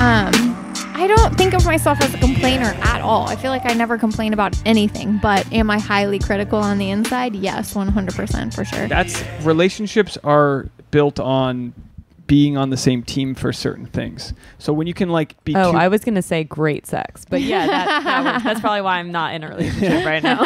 I don't think of myself as a complainer at all. I feel like I never complain about anything, but am I highly critical on the inside? Yes, 100% for sure. Relationships are built on being on the same team for certain things. So when you can like be I was going to say great sex, but yeah, that's probably why I'm not in a relationship right now.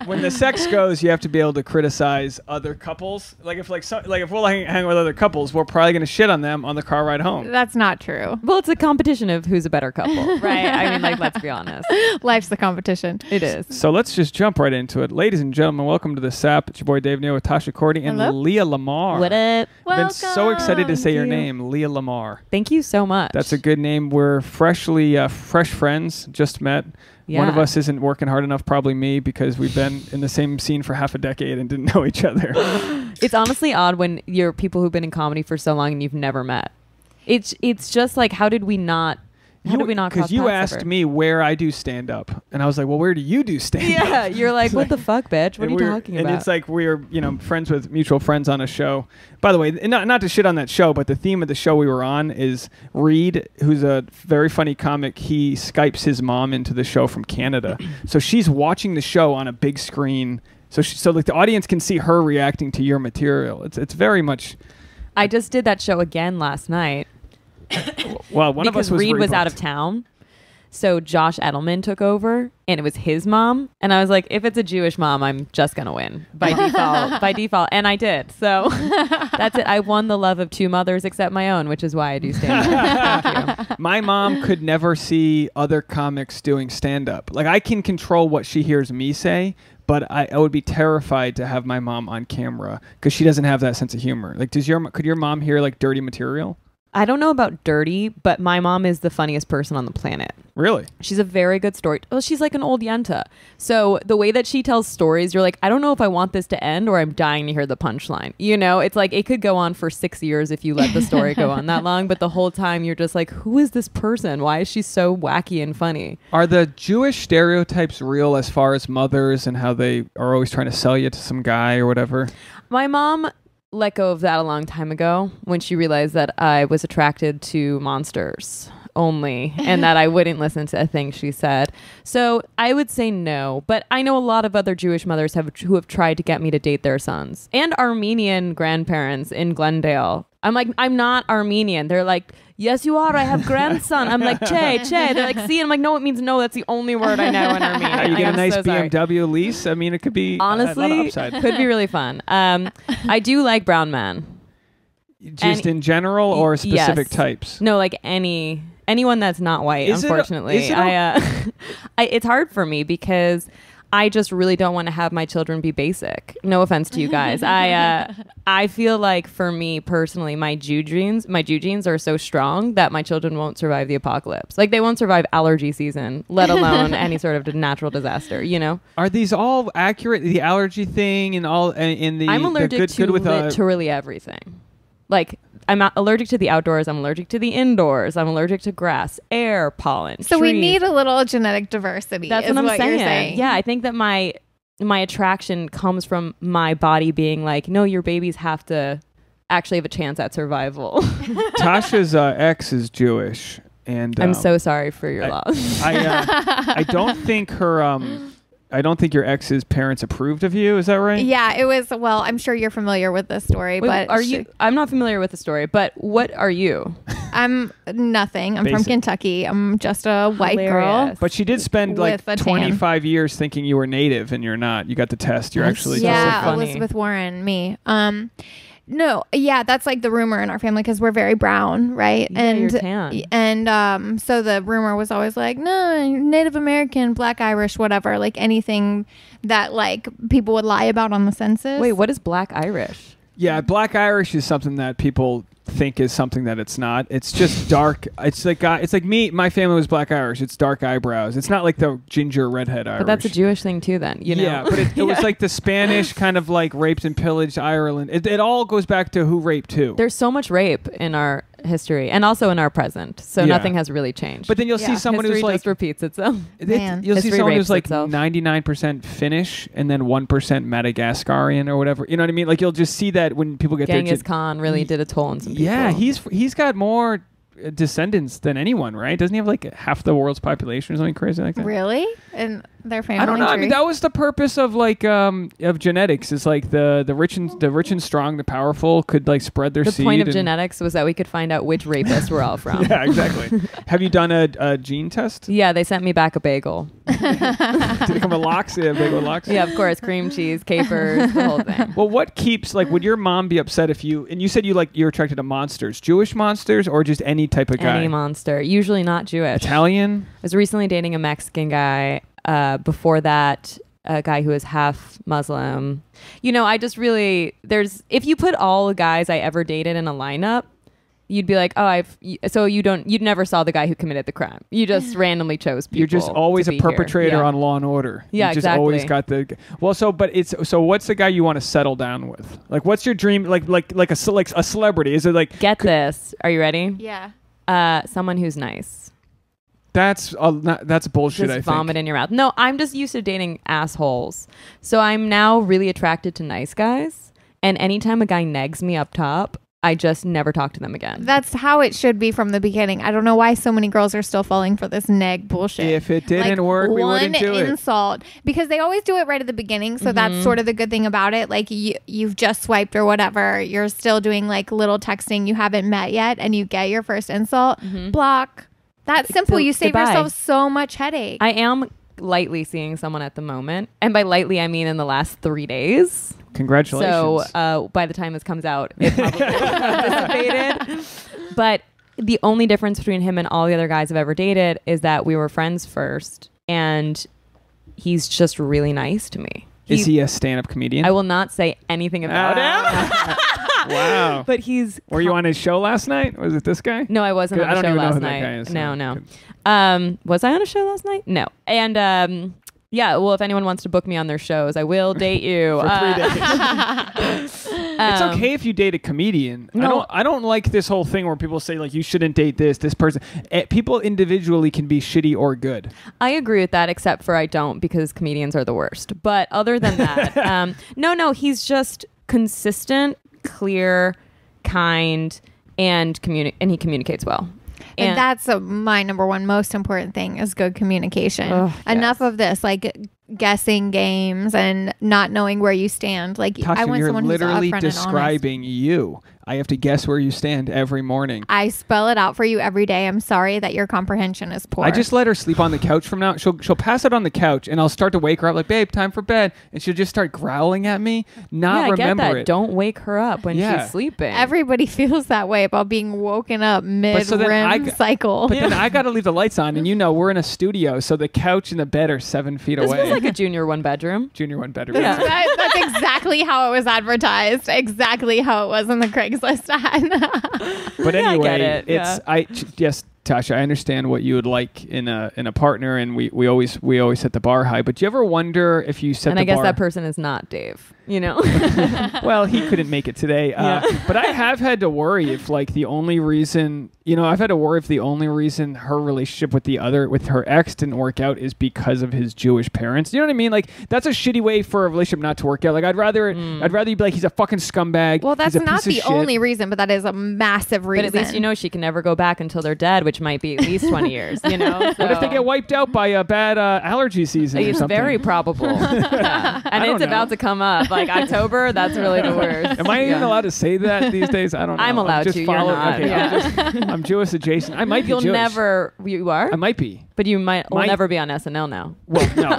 When the sex goes, you have to be able to criticize other couples. Like if if we'll hang with other couples, we're probably going to shit on them on the car ride home. That's not true. Well, it's a competition of who's a better couple, right? I mean, like, let's be honest. Life's the competition. It is. So let's just jump right into it. Ladies and gentlemen, welcome to the SAP. It's your boy Dave Neal with Tasha Cordy and Leah Lamarr. What up? I've been so excited to say your name, Leah Lamarr. Thank you so much. That's a good name. We're fresh friends, just met. Yeah. One of us isn't working hard enough, probably me, because we've been in the same scene for half a decade and didn't know each other. It's honestly odd when you're people who've been in comedy for so long and you've never met. It's just like, how did we not because you asked me where I do stand up, and I was like, well, where do you do stand up? Yeah, you're like, what the fuck, bitch? What are you talking about? And it's like we're friends with mutual friends on a show. By the way, not to shit on that show, but the theme of the show we were on is Reed, who's a very funny comic. He Skypes his mom into the show from Canada, so she's watching the show on a big screen. So like the audience can see her reacting to your material. It's very much. I just did that show again last night. Well, one of us was Reed was out of town, so Josh Edelman took over, and it was his mom. And I was like, if it's a Jewish mom, I'm just gonna win by default. And I did. So that's it. I won the love of two mothers except my own, which is why I do stand up. Thank you. My mom could never see other comics doing stand up. Like, I can control what she hears me say, but I would be terrified to have my mom on camera because she doesn't have that sense of humor. Like, could your mom hear like dirty material? I don't know about dirty, but my mom is the funniest person on the planet. Really? She's a very good story. Well, she's like an old Yenta. So the way that she tells stories, you're like, I don't know if I want this to end or I'm dying to hear the punchline. You know, it's like it could go on for 6 years if you let the story go on that long. But the whole time you're just like, who is this person? Why is she so wacky and funny? Are the Jewish stereotypes real as far as mothers and how they are always trying to sell you to some guy or whatever? My mom let go of that a long time ago when she realized that I was attracted to monsters only and that I wouldn't listen to a thing she said. So I would say no, but I know a lot of other Jewish mothers who have tried to get me to date their sons, and Armenian grandparents in Glendale. I'm like, I'm not Armenian. They're like, yes, you are. I have grandson. I'm like, che. They're like, see? And I'm like, no, it means no. That's the only word I know in Armenian. You get a nice BMW lease. I mean, it could be honestly, a lot of upside. Could be really fun. I do like brown men. Just in general or specific types? No, like anyone that's not white, unfortunately. It's hard for me because I just really don't want to have my children be basic. No offense to you guys. I feel like for me personally, my Jew genes are so strong that my children won't survive the apocalypse. Like they won't survive allergy season, let alone any sort of natural disaster, you know? Are these all accurate? The allergy thing and all in the I'm allergic to literally everything. Like I'm allergic to the outdoors. I'm allergic to the indoors. I'm allergic to grass, air, pollen. So trees. we need a little genetic diversity. That's what I'm saying. Yeah, I think that my attraction comes from my body being like, no, your babies have to actually have a chance at survival. Tasha's ex is Jewish, and I'm so sorry for your loss. I don't think her. I don't think your ex's parents approved of you. Is that right? Yeah, it was. Well, I'm sure you're familiar with this story. Wait, but are you? I'm not familiar with the story, but what are you? I'm nothing. I'm from Kentucky. I'm just a white girl. But she did spend like 25 years thinking you were native, and you're not. You got the test. You're actually yeah, Elizabeth Warren, me. No, yeah, that's like the rumor in our family because we're very brown, right? Yeah, you're tan. And so the rumor was always like, no, Native American, Black Irish, whatever, like anything that like people would lie about on the census. Wait, what is Black Irish? Yeah, Black Irish is something that people think is something that it's not. It's just dark. It's like me. My family was Black Irish. It's dark eyebrows. It's not like the ginger redhead Irish. But that's a Jewish thing too, then. You know? Yeah, but it was like the Spanish kind of like raped and pillaged Ireland. It all goes back to who raped who. There's so much rape in our history and also in our present, so nothing has really changed. But then you'll see someone history who's like just repeats itself. You'll see someone who's like 99% Finnish and then 1% Madagascarian or whatever. You know what I mean? Like you'll just see that when people get Genghis Khan really did a toll on some people. Yeah, he's got more descendants than anyone, right? Doesn't he have like half the world's population or something crazy like that? Really? And their family I don't know. tree? I mean, that was the purpose of like of genetics. Is like the rich and strong, the powerful could like spread their seed. The point of genetics was that we could find out which rapist we're all from. Yeah, exactly. Have you done a gene test? Yeah, they sent me back a bagel. Did it come with lox? Yeah, bagel lox. Yeah, of course, cream cheese, capers, the whole thing. Well, what keeps like? Would your mom be upset if you? And you said you're attracted to monsters, Jewish monsters, or just any type of guy? Any monster, usually not Jewish. Italian. I was recently dating a Mexican guy. Before that, a guy who is half Muslim. You know, I just really if you put all the guys I ever dated in a lineup, you'd be like, oh, you never saw the guy who committed the crime. You just randomly chose people. You're just always a perpetrator here. on Law and Order. Yeah, you just exactly. always got so what's the guy you want to settle down with? Like, what's your dream? Like a celebrity? Is it like? Get this. Are you ready? Yeah. Someone who's nice. That's bullshit. Just I think. vomit in your mouth. No, I'm just used to dating assholes. So I'm now really attracted to nice guys. And anytime a guy negs me up top, I just never talk to them again. That's how it should be from the beginning. I don't know why so many girls are still falling for this neg bullshit. If it didn't work, we wouldn't do it. One insult. Because they always do it right at the beginning. So that's sort of the good thing about it. Like you've just swiped or whatever. You're still doing like little texting. You haven't met yet. And you get your first insult. Block. That's simple. You save yourself so much headache. I am lightly seeing someone at the moment. And by lightly, I mean in the last 3 days. Congratulations. So by the time this comes out, it probably dissipated. But the only difference between him and all the other guys I've ever dated is that we were friends first. And he's just really nice to me. Is he a stand-up comedian? I will not say anything about him. Wow. But he's... Were you on his show last night? Was it this guy? No, I wasn't on the show last night. That guy is, No. Was I on a show last night? No. And yeah, well, if anyone wants to book me on their shows, I will date you. For 3 days. It's okay if you date a comedian. No. I don't like this whole thing where people say like you shouldn't date this person. People individually can be shitty or good. I agree with that, except for I don't, because comedians are the worst. But other than that, no, he's just consistent, clear, kind, and he communicates well. And that's my number one most important thing is good communication. Enough of this, like guessing games and not knowing where you stand. Like Tasha, I want you're someone who's literally upfront describing you. I have to guess where you stand every morning. I spell it out for you every day. I'm sorry that your comprehension is poor. I just let her sleep on the couch from now. She'll pass it on the couch, and I'll start to wake her up like, babe, time for bed. And she'll just start growling at me, not remember get that. it. Don't wake her up when she's sleeping. Everybody feels that way about being woken up mid-REM cycle. But then I got to leave the lights on, and we're in a studio, so the couch and the bed are 7 feet this away. was like a junior one bedroom. Junior one bedroom. Yeah. That's exactly how it was advertised. Exactly how it was in the Craigslist ad. But anyway, I get it. Yes, Tasha, I understand what you would like in a partner, and we always set the bar high. But do you ever wonder if you set and the I guess bar? that person is not Dave. You know. Well, he couldn't make it today. But I have had to worry if like the only reason I've had to worry if the only reason her relationship with her ex didn't work out is because of his Jewish parents. You know what I mean? Like that's a shitty way for a relationship not to work out. Like I'd rather you be like he's a fucking scumbag. Well, that's he's a not piece the of shit. only reason, but that is a massive reason. But at least she can never go back until they're dead, which might be at least 20 years. You know. So. What if they get wiped out by a bad allergy season? It's or something? very probable. Yeah. And it's about to come up. Like October, that's really the worst. Am I even allowed to say that these days? I don't know. I'm allowed to. You're not. Okay, Yeah. I'm Jewish adjacent. I might be Jewish. You are? I might be. But you will never be on SNL now. Well, no.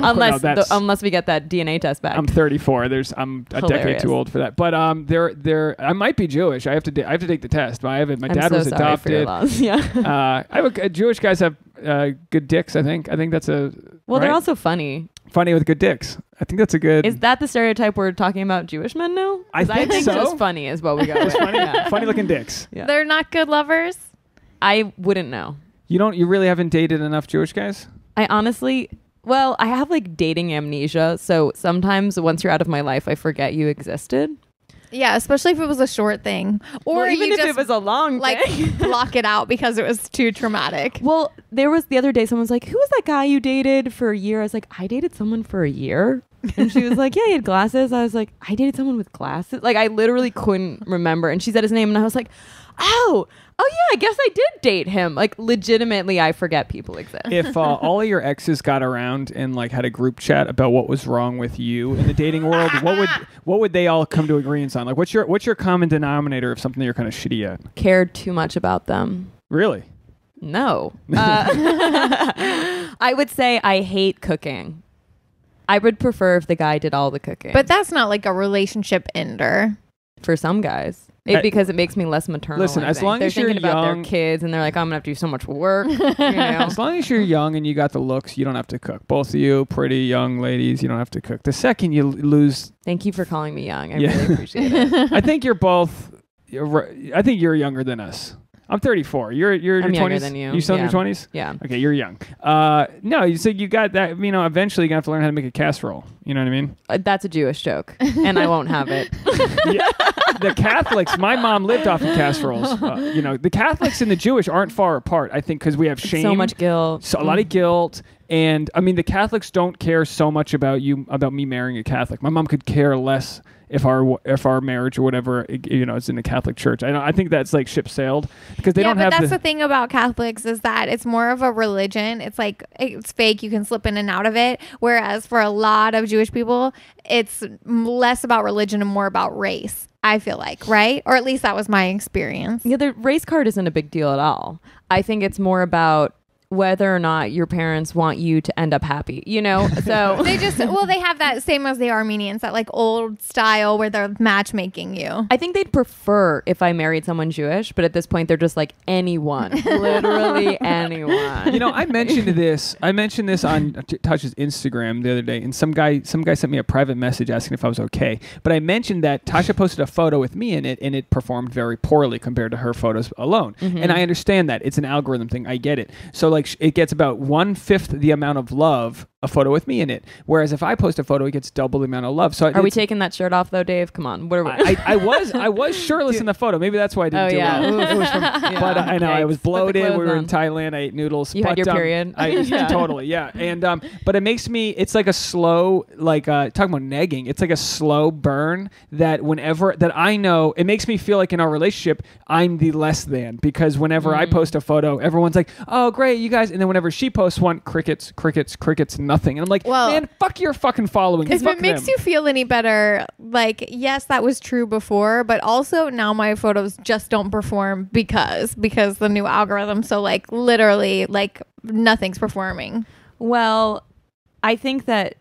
unless we get that DNA test back. I'm 34. I'm a decade too old for that. But I might be Jewish. I have to take the test. But my dad was sorry adopted. for your loss. Yeah. I have Jewish guys have good dicks. I think that's a. Well, right? they're also funny. Funny with good dicks. I think that's a good. Is that the stereotype we're talking about Jewish men now? I think so. Just funny is what we got. Just funny, funny looking dicks. Yeah. They're not good lovers. I wouldn't know. You really haven't dated enough Jewish guys? I honestly, I have like dating amnesia. So sometimes once you're out of my life, I forget you existed. Yeah, especially if it was a short thing, or even if it was a long thing. block it out because it was too traumatic. Well, there was the other day, someone was like, "Who was that guy you dated for a year?" I was like, "I dated someone for a year." And she was like, "Yeah, he had glasses." I was like, "I dated someone with glasses." Like I literally couldn't remember. And she said his name, and I was like, Oh yeah, I guess I did date him. Like, legitimately, I forget people exist. If all of your exes got around and like had a group chat about what was wrong with you in the dating world, what would they all come to agreements on? Like, what's your common denominator of something that you're kind of shitty at? Cared too much about them. Really? No. I would say I hate cooking. I would prefer if the guy did all the cooking. But that's not like a relationship ender. For some guys. Because it makes me less maternal. Listen, as long as you're thinking about young, their kids and they're like, I'm gonna have to do so much work. As long as you're young and you got the looks, you don't have to cook. Both of you, pretty young ladies, you don't have to cook. The second you lose, Thank you for calling me young. I really appreciate it. I think you're both. I think you're younger than us. I'm 34. You're in your 20s. Younger than you. You still in your 20s? Yeah. Okay, you're young. No, so you got that. Eventually you're gonna have to learn how to make a casserole. You know what I mean? That's a Jewish joke, and I won't have it. Yeah. The Catholics. My mom lived off of casseroles. The Catholics and the Jewish aren't far apart. I think because we have shame, so much guilt, a lot of guilt. And I mean, the Catholics don't care so much about me marrying a Catholic. My mom could care less if our marriage or whatever, is in the Catholic Church. I think that's like ship sailed because they don't have. Yeah, but that's the thing about Catholics is that it's more of a religion. It's like it's fake. You can slip in and out of it. Whereas for a lot of Jewish people, it's less about religion and more about race. I feel like, right? Or at least that was my experience. Yeah, the race card isn't a big deal at all. I think it's more about whether or not your parents want you to end up happy, so they have that same as the Armenians, that like old style where they're matchmaking you. I think they'd prefer if I married someone Jewish, but at this point they're just like anyone, literally anyone. I mentioned this on Touch's Instagram the other day, and some guy sent me a private message asking if I was okay, but I mentioned that Tasha posted a photo with me in it and it performed very poorly compared to her photos alone. And I understand that it's an algorithm thing. I get it. So like it gets about 1/5 the amount of love a photo with me in it, whereas if I post a photo, it gets double the amount of love. So are we taking that shirt off though, Dave? Come on, what are we? I was shirtless in the photo. Maybe that's why I didn't do well. It was but I know I was bloated. We were in Thailand. I ate noodles. You had your period. Totally, yeah. And but it makes me. It's like a slow, talking about negging. It's like a slow burn that whenever that I know, it makes me feel like in our relationship, I'm the less than, because whenever I post a photo, everyone's like, "Oh, great, you guys," and then whenever she posts one, crickets, nothing. And I'm like, man, fuck your fucking following. If it makes you feel any better, like, yes, that was true before, but also now my photos just don't perform because the new algorithm. So like literally like nothing's performing. Well, I think that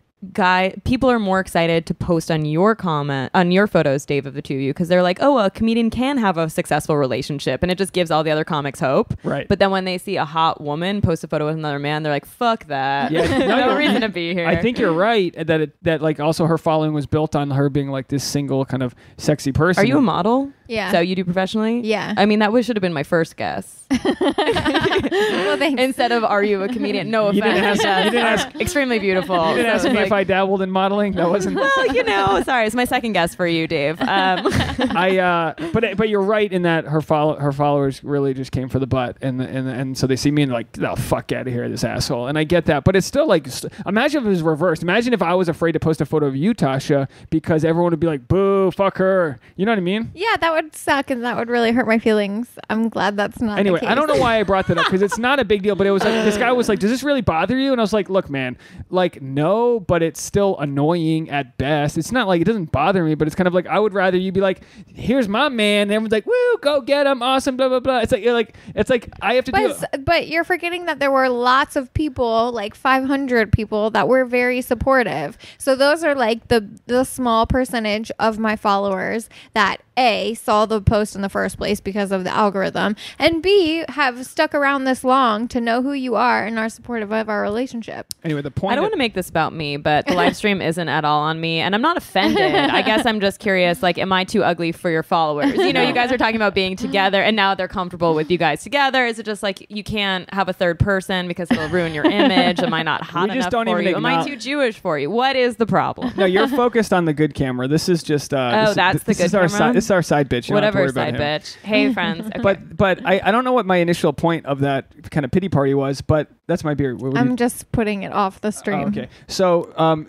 people are more excited to post on your photos, Dave, of the two of you, because they're like, oh, a comedian can have a successful relationship, and it just gives all the other comics hope. Right. But then when they see a hot woman post a photo with another man, they're like, fuck that. Yeah, no reason to be here. I think you're right that like also her following was built on her being like this single kind of sexy person. Are you a model? Yeah. So you do professionally? Yeah. I mean, that should have been my first guess. Well, thanks. Instead of, are you a comedian? No offense. You didn't ask. Extremely beautiful. You didn't ask me if I dabbled in modeling. That wasn't. Well, sorry, it's my second guess for you, Dave. But you're right in that her followers really just came for the butt, and so they see me and they're like, oh, fuck out of here, this asshole. And I get that, but it's still like, imagine if it was reversed. Imagine if I was afraid to post a photo of you, Tasha, because everyone would be like, boo, fuck her. You know what I mean? Yeah, that would suck, and that would really hurt my feelings. I'm glad that's not. Anyway, the case. I don't know why I brought that up, because it's not a big deal, but it was like, this guy was like, does this really bother you? And I was like, look, man, like, no, but it's still annoying at best. It's not like it doesn't bother me, but it's kind of like, I would rather you be like, here's my man, and everyone's like, woo, go get him, awesome, blah blah blah. It's like I have to do it. But you're forgetting that there were lots of people, like 500 people, that were very supportive. So those are like the small percentage of my followers that A, saw the post in the first place because of the algorithm, and B, have stuck around this long to know who you are and are supportive of our relationship. Anyway, the point. I don't want to make this about me, but the live stream isn't at all on me, and I'm not offended. I guess I'm just curious, like, am I too ugly for your followers? You know, you guys are talking about being together, and now they're comfortable with you guys together. Is it just like you can't have a third person because it'll ruin your image? Am I not hot enough for you? Am I too Jewish for you? What is the problem? No, you're focused on the good camera. This is just that's the good camera. This is our side bitch. You Whatever, side bitch. Hey, friends. Okay. But I don't know what my initial point of that kind of pity party was, but that's my beer. I'm just putting it off the stream. Okay. So,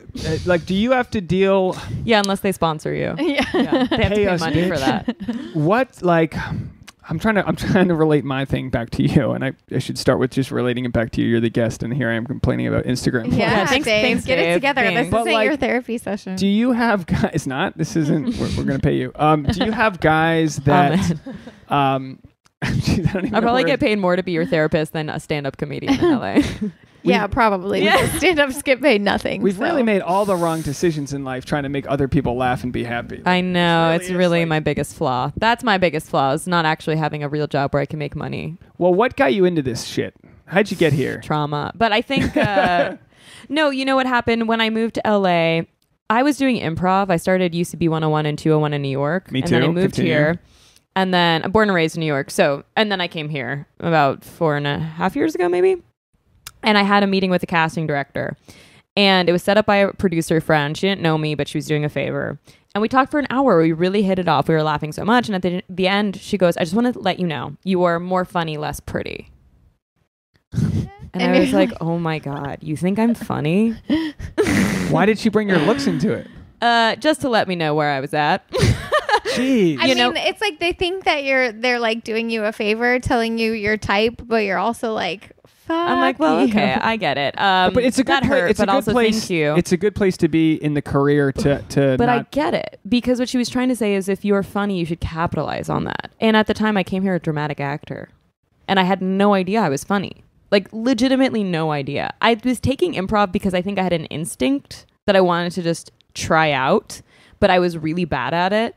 like, do you have to deal? Yeah, unless they sponsor you. Yeah. They have to pay us, money bitch. for that. What, like, I'm trying to relate my thing back to you, and I should start with just relating it back to you. You're the guest, and here I am complaining about Instagram. Yeah, thanks, Dave. Get it Dave. together. Thanks. This But, isn't your like, therapy session. Do you have guys? It's not. This isn't. We're going to pay you. Do you have guys that? I probably get paid more to be your therapist than a stand-up comedian in LA. Yeah, probably. Yeah. Stand-ups get paid nothing. We've so. really made all the wrong decisions in life trying to make other people laugh and be happy. I know. It's It's really really like- my biggest flaw. That's my biggest flaw, is not actually having a real job where I can make money. Well, what got you into this shit? How'd you get here? Trauma. But I think, no, you know what happened? When I moved to LA, I was doing improv. I started UCB 101 and 201 in New York. Me And then I too. moved Continue. here. And then I'm born and raised in New York. So, and then I came here about 4.5 years ago, maybe. And I had a meeting with the casting director. And it was set up by a producer friend. She didn't know me, but she was doing a favor. And we talked for an hour. We really hit it off. We were laughing so much. And at the end, she goes, I just want to let you know, you are more funny, less pretty. And I was like, oh my God, you think I'm funny? Why did she bring your looks into it? Just to let me know where I was at. Jeez. I mean, it's like they think that they're like doing you a favor, telling you your type, but you're also like, fuck. I'm like, well, you. okay, I get it. but it's a good that hurt, It's but a good also place. thank you. It's a good place to be in the career to But I not. get it, because what she was trying to say is, if you're funny, you should capitalize on that. And at the time, I came here a dramatic actor, and I had no idea I was funny. Like, legitimately no idea. I was taking improv because I think I had an instinct that I wanted to just try out, but I was really bad at it.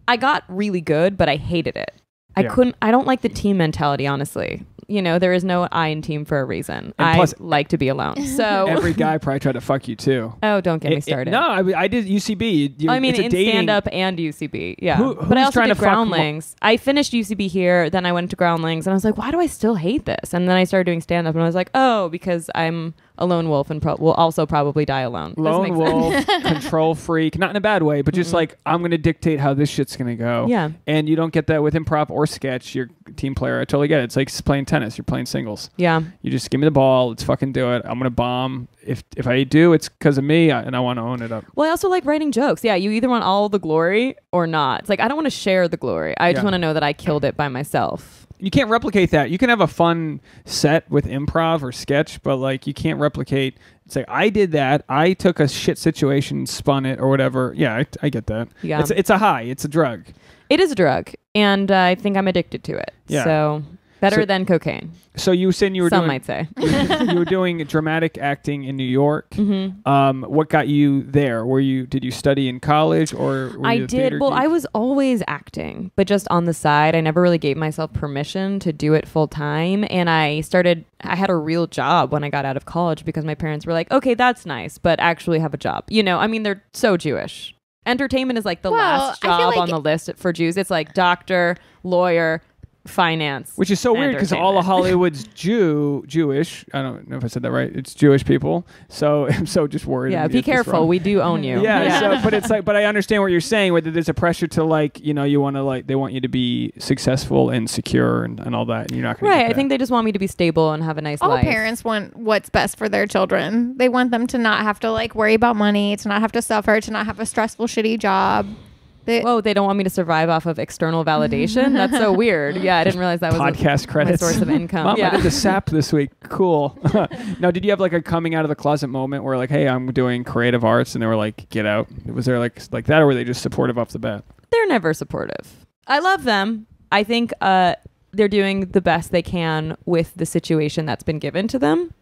I got really good, but I hated it. Yeah. I don't like the team mentality, honestly. You know, there is no I in team for a reason. And I plus- like to be alone. So Every guy probably tried to fuck you too. oh, don't get me started. No, I did UCB. I mean, it's a in dating- stand up and UCB, yeah. Who's But I also trying did to fuck Groundlings. I finished UCB here, then I went to Groundlings, and I was like, why do I still hate this? And then I started doing stand up, and I was like, oh, because I'm a lone wolf and will also probably die alone. Lone Doesn't make wolf, control freak, not in a bad way, but just like, I'm going to dictate how this shit's going to go. Yeah. And you don't get that with improv or sketch. You're a team player. I totally get it. It's like playing tennis. You're playing singles. Yeah. You just give me the ball. Let's fucking do it. I'm going to bomb. If I do, it's because of me, and I want to own it up. Well, I also like writing jokes. Yeah, you either want all the glory or not. It's like, I don't want to share the glory. I just Yeah. want to know that I killed it by myself. You can't replicate that. You can have a fun set with improv or sketch, but like you can't replicate. It's like, I did that. I took a shit situation, spun it or whatever. Yeah, I get that. Yeah. It's a high. It's a drug. It is a drug, and I think I'm addicted to it. Yeah. So better So- than cocaine. So you were saying you were Some doing might say. you were doing dramatic acting in New York. Mm-hmm. What got you there? Did you study in college or were I you a theater did. Well, geek? I was always acting, but just on the side. I never really gave myself permission to do it full time. And I had a real job when I got out of college because my parents were like, okay, that's nice, but actually have a job. You know, I mean, they're so Jewish. Entertainment is like the last I feel job like on the list for Jews. It's like doctor, lawyer, finance. Which is so weird because all of Hollywood's Jewish. I don't know if I said that right. It's Jewish people. So I'm so just worried. Yeah, I'm be getting this careful. wrong. We do own you. Yeah, so, but it's like, but I understand what you're saying. Whether there's a pressure to like, you know, you want to like, they want you to be successful and secure and all that, and you're not going to. Right. I think they just want me to be stable and have a nice All life. parents want what's best for their children. They want them to not have to like worry about money, to not have to suffer, to not have a stressful, shitty job. Whoa, they don't want me to survive off of external validation? That's so weird. Yeah, I didn't realize that was podcast my credits. source of income. Mom, yeah. I did the SAP this week. Cool. Now, did you have like a coming out of the closet moment where like, hey, I'm doing creative arts, and they were like, get out? Was there like that, or were they just supportive off the bat? They're never supportive. I love them. I think they're doing the best they can with the situation that's been given to them.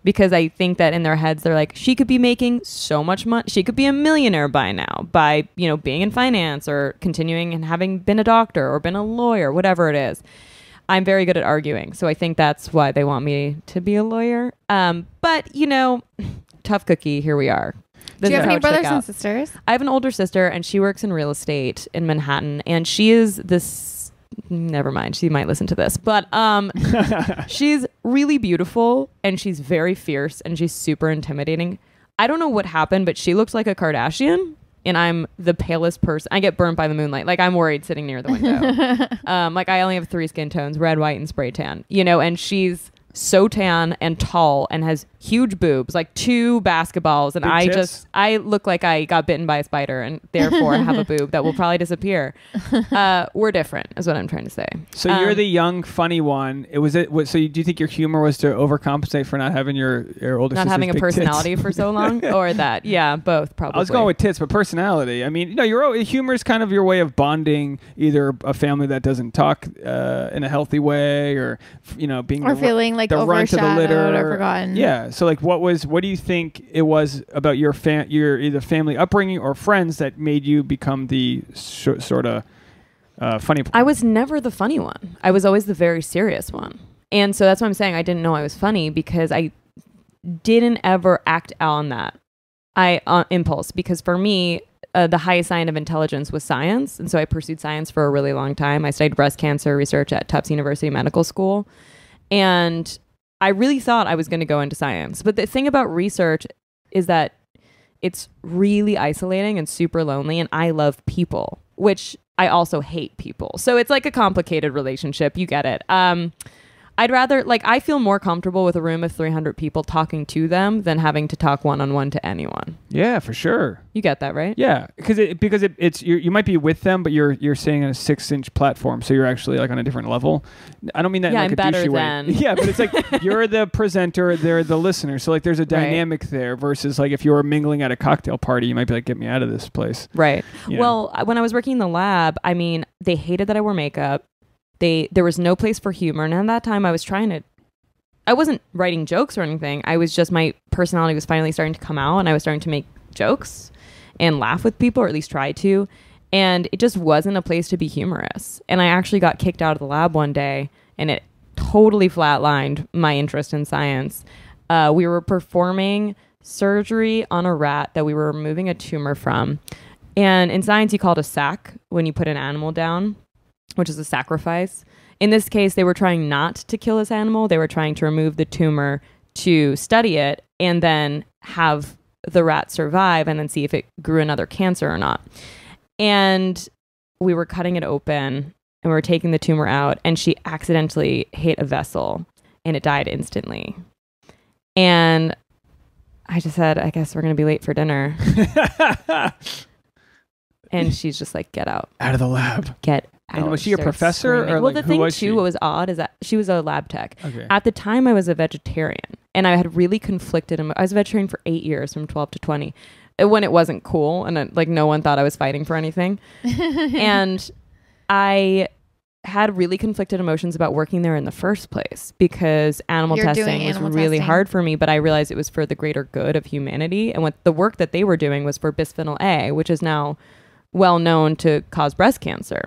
Because I think that in their heads, they're like, she could be making so much money. She could be a millionaire by now by, you know, being in finance or continuing and having been a doctor or been a lawyer, whatever it is. I'm very good at arguing. So I think that's why they want me to be a lawyer. But, you know, tough cookie. Here we are. Do you have is how any it shook brothers and out. sisters? I have an older sister, and she works in real estate in Manhattan. And she is this... Never mind. She might listen to this. But she's really beautiful, and she's very fierce, and she's super intimidating. I don't know what happened, but she looks like a Kardashian, and I'm the palest person. I get burnt by the moonlight. Like, I'm worried sitting near the window. Like, I only have 3 skin tones, red, white, and spray tan. You know, and she's so tan and tall and has huge boobs, like 2 basketballs, and I look like I got bitten by a spider and therefore have a boob that will probably disappear. We're different is what I'm trying to say. So you're the young funny one. So do you think your humor was to overcompensate for not having your older not sister's having a big personality tits? For so long? Or that? Yeah, both probably. I was going with tits, but personality. I mean, your humor is kind of your way of bonding either a family that doesn't talk in a healthy way, or being feeling like the runt of the litter or forgotten. Yeah. So like, what do you think it was about your either family upbringing or friends that made you become the sort of funny? I was never the funny one. I was always the very serious one. And so that's why I'm saying I didn't know I was funny, because I didn't ever act on that impulse. Because for me, the highest sign of intelligence was science. And so I pursued science for a really long time. I studied breast cancer research at Tufts University Medical School. And I really thought I was going to go into science. But the thing about research is that it's really isolating and super lonely. And I love people, which I also hate people. So it's like a complicated relationship. You get it. I'd rather, I feel more comfortable with a room of 300 people talking to them than having to talk one-on-one to anyone. Yeah, for sure. You get that, right? Yeah, because it's you might be with them, but you're staying on a 6-inch platform, so you're actually like on a different level. I don't mean that in like I'm a better douchey than. way. Yeah, but it's like you're the presenter, they're the listener. So like there's a dynamic there versus like if you were mingling at a cocktail party, you might be like, get me out of this place. Right. You Well, when I was working in the lab, I mean, they hated that I wore makeup. There was no place for humor. And at that time I wasn't writing jokes or anything. I was just, my personality was finally starting to come out, and I was starting to make jokes and laugh with people, or at least try to. And it just wasn't a place to be humorous. And I actually got kicked out of the lab one day, and it totally flatlined my interest in science. We were performing surgery on a rat that we were removing a tumor from. And in science, you call it a sac when you put an animal down, which is a sacrifice. In this case, they were trying not to kill this animal. They were trying to remove the tumor to study it and then have the rat survive and then see if it grew another cancer or not. And we were cutting it open and we were taking the tumor out, and she accidentally hit a vessel and it died instantly. And I just said, I guess we're going to be late for dinner. And she's just like, get out. Out of the lab. Get out. And was she a professor? Or well, the thing too, what was odd is that she was a lab tech. Okay. At the time, I was a vegetarian, and I had really conflicted. I was a vegetarian for 8 years, from 12 to 20, when it wasn't cool, and no one thought I was fighting for anything. And I had really conflicted emotions about working there in the first place, because animal testing was really hard for me, but I realized it was for the greater good of humanity. And what the work that they were doing was for bisphenol A, which is now well known to cause breast cancer.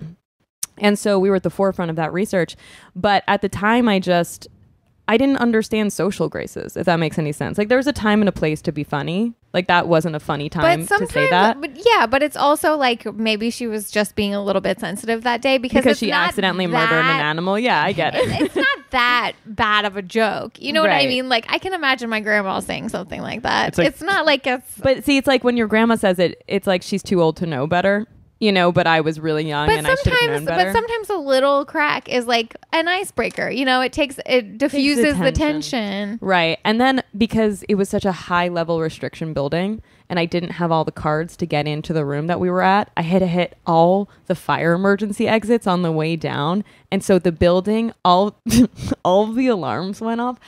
And so we were at the forefront of that research. But at the time, I didn't understand social graces, if that makes any sense. Like, there was a time and a place to be funny. Like, that wasn't a funny time to say that. But it's also like maybe she was just being a little bit sensitive that day because she accidentally murdered an animal. Yeah, I get it. It's not that bad of a joke. You know what I mean? Like, I can imagine my grandma saying something like that. It's not like it's... But see, it's like when your grandma says it, it's like she's too old to know better. But I was really young and I should have known better. But sometimes a little crack is like an icebreaker. It diffuses the tension. Right. And then because it was such a high level restriction building and I didn't have all the cards to get into the room that we were at, I had to hit all the fire emergency exits on the way down. And so the building, all of the alarms went off.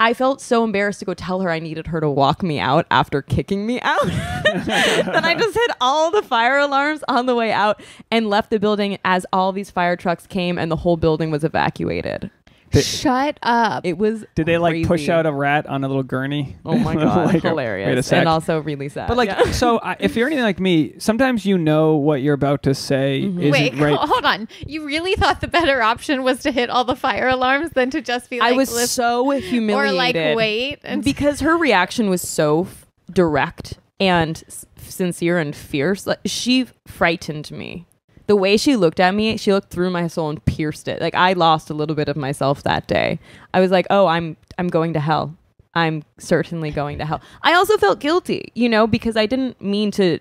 I felt so embarrassed to go tell her I needed her to walk me out after kicking me out. Then I just hit all the fire alarms on the way out and left the building as all these fire trucks came and the whole building was evacuated. Shut up. It was Did they crazy. push out a rat on a little gurney? Oh my God. Hilarious. And also really sad. But so if you're anything like me, sometimes what you're about to say isn't right. Hold on. You really thought the better option was to hit all the fire alarms than to just be like... I was so humiliated. Or wait. Because her reaction was so direct and sincere and fierce. Like, she frightened me. The way she looked at me, she looked through my soul and pierced it. Like, I lost a little bit of myself that day. I was like, oh, I'm going to hell. I'm certainly going to hell. I also felt guilty, because I didn't mean to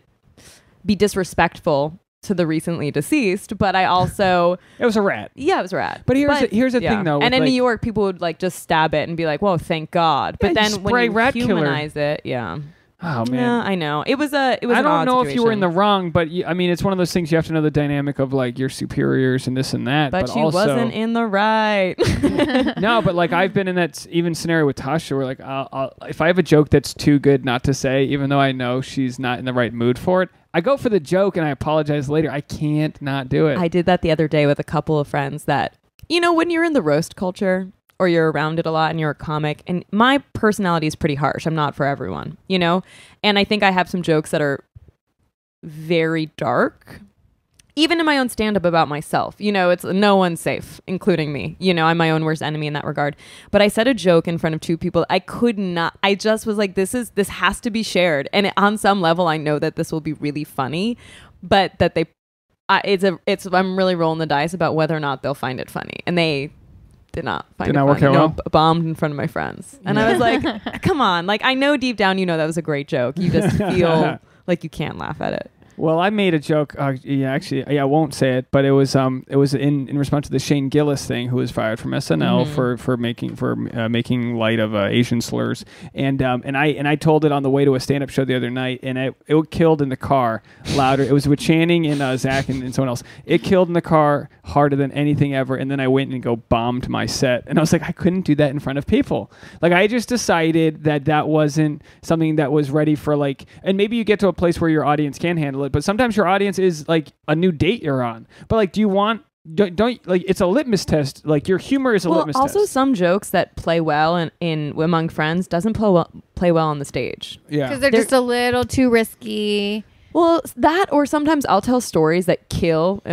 be disrespectful to the recently deceased, but I also It was a rat. yeah, it was a rat. But here's the thing though. And in like, New York, people would like just stab it and be like, "Whoa, thank God!" But Yeah, you then when spray you rat killer. humanize it, yeah. oh man. Yeah, I know. It was I an don't odd know if you were in the situation. wrong, but I mean, it's one of those things you have to know the dynamic of like your superiors and this and that. But she also, wasn't in the right. No, but like I've been in that even scenario with Tasha where like if I have a joke that's too good not to say, even though I know she's not in the right mood for it, I go for the joke and I apologize later. I can't not do it. I did that the other day with a couple of friends that, when you're in the roast culture or you're around it a lot and you're a comic, and my personality is pretty harsh. I'm not for everyone, And I think I have some jokes that are very dark, even in my own stand-up about myself. It's no one's safe, including me. I'm my own worst enemy in that regard. But I said a joke in front of two people. I could not. I just was like, this has to be shared. And on some level, I know that this will be really funny, but that I'm really rolling the dice about whether or not they'll find it funny. And they did not find it work funny. out well? Bombed in front of my friends. And I was like, come on. Like, I know deep down, that was a great joke. You just feel like you can't laugh at it. Well, I made a joke. I won't say it, but it was in response to the Shane Gillis thing, who was fired from SNL for making light of Asian slurs, and I told it on the way to a stand-up show the other night, and it killed in the car louder. It was with Channing and Zach and someone else. It killed in the car harder than anything ever, and then I went and bombed my set, and I was like, I couldn't do that in front of people. Like I just decided that wasn't something that was ready for like, and maybe you get to a place where your audience can handle it. But sometimes your audience is like a new date you're on. But like, do you want? Don't like it's a litmus test. Like your humor is a litmus test. Also, some jokes that play well in among friends doesn't play well on the stage. Yeah, because they're just a little too risky. Well, that or sometimes I'll tell stories that kill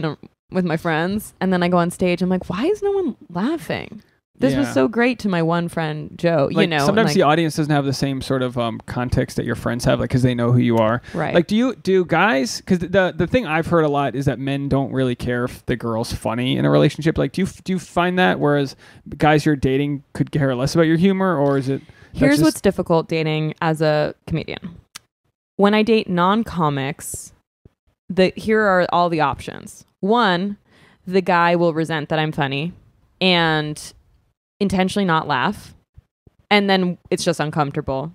with my friends, and then I go on stage. I'm like, why is no one laughing? This was so great to my one friend, Joe. Like, sometimes the audience doesn't have the same sort of context that your friends have, like because they know who you are. Right. Like, do guys? Because the thing I've heard a lot is that men don't really care if the girl's funny in a relationship. Like, do you find that? Whereas guys you're dating could care less about your humor, or is it? Here's what's difficult dating as a comedian. When I date non-comics, here are all the options. One, the guy will resent that I'm funny and intentionally not laugh, and then it's just uncomfortable.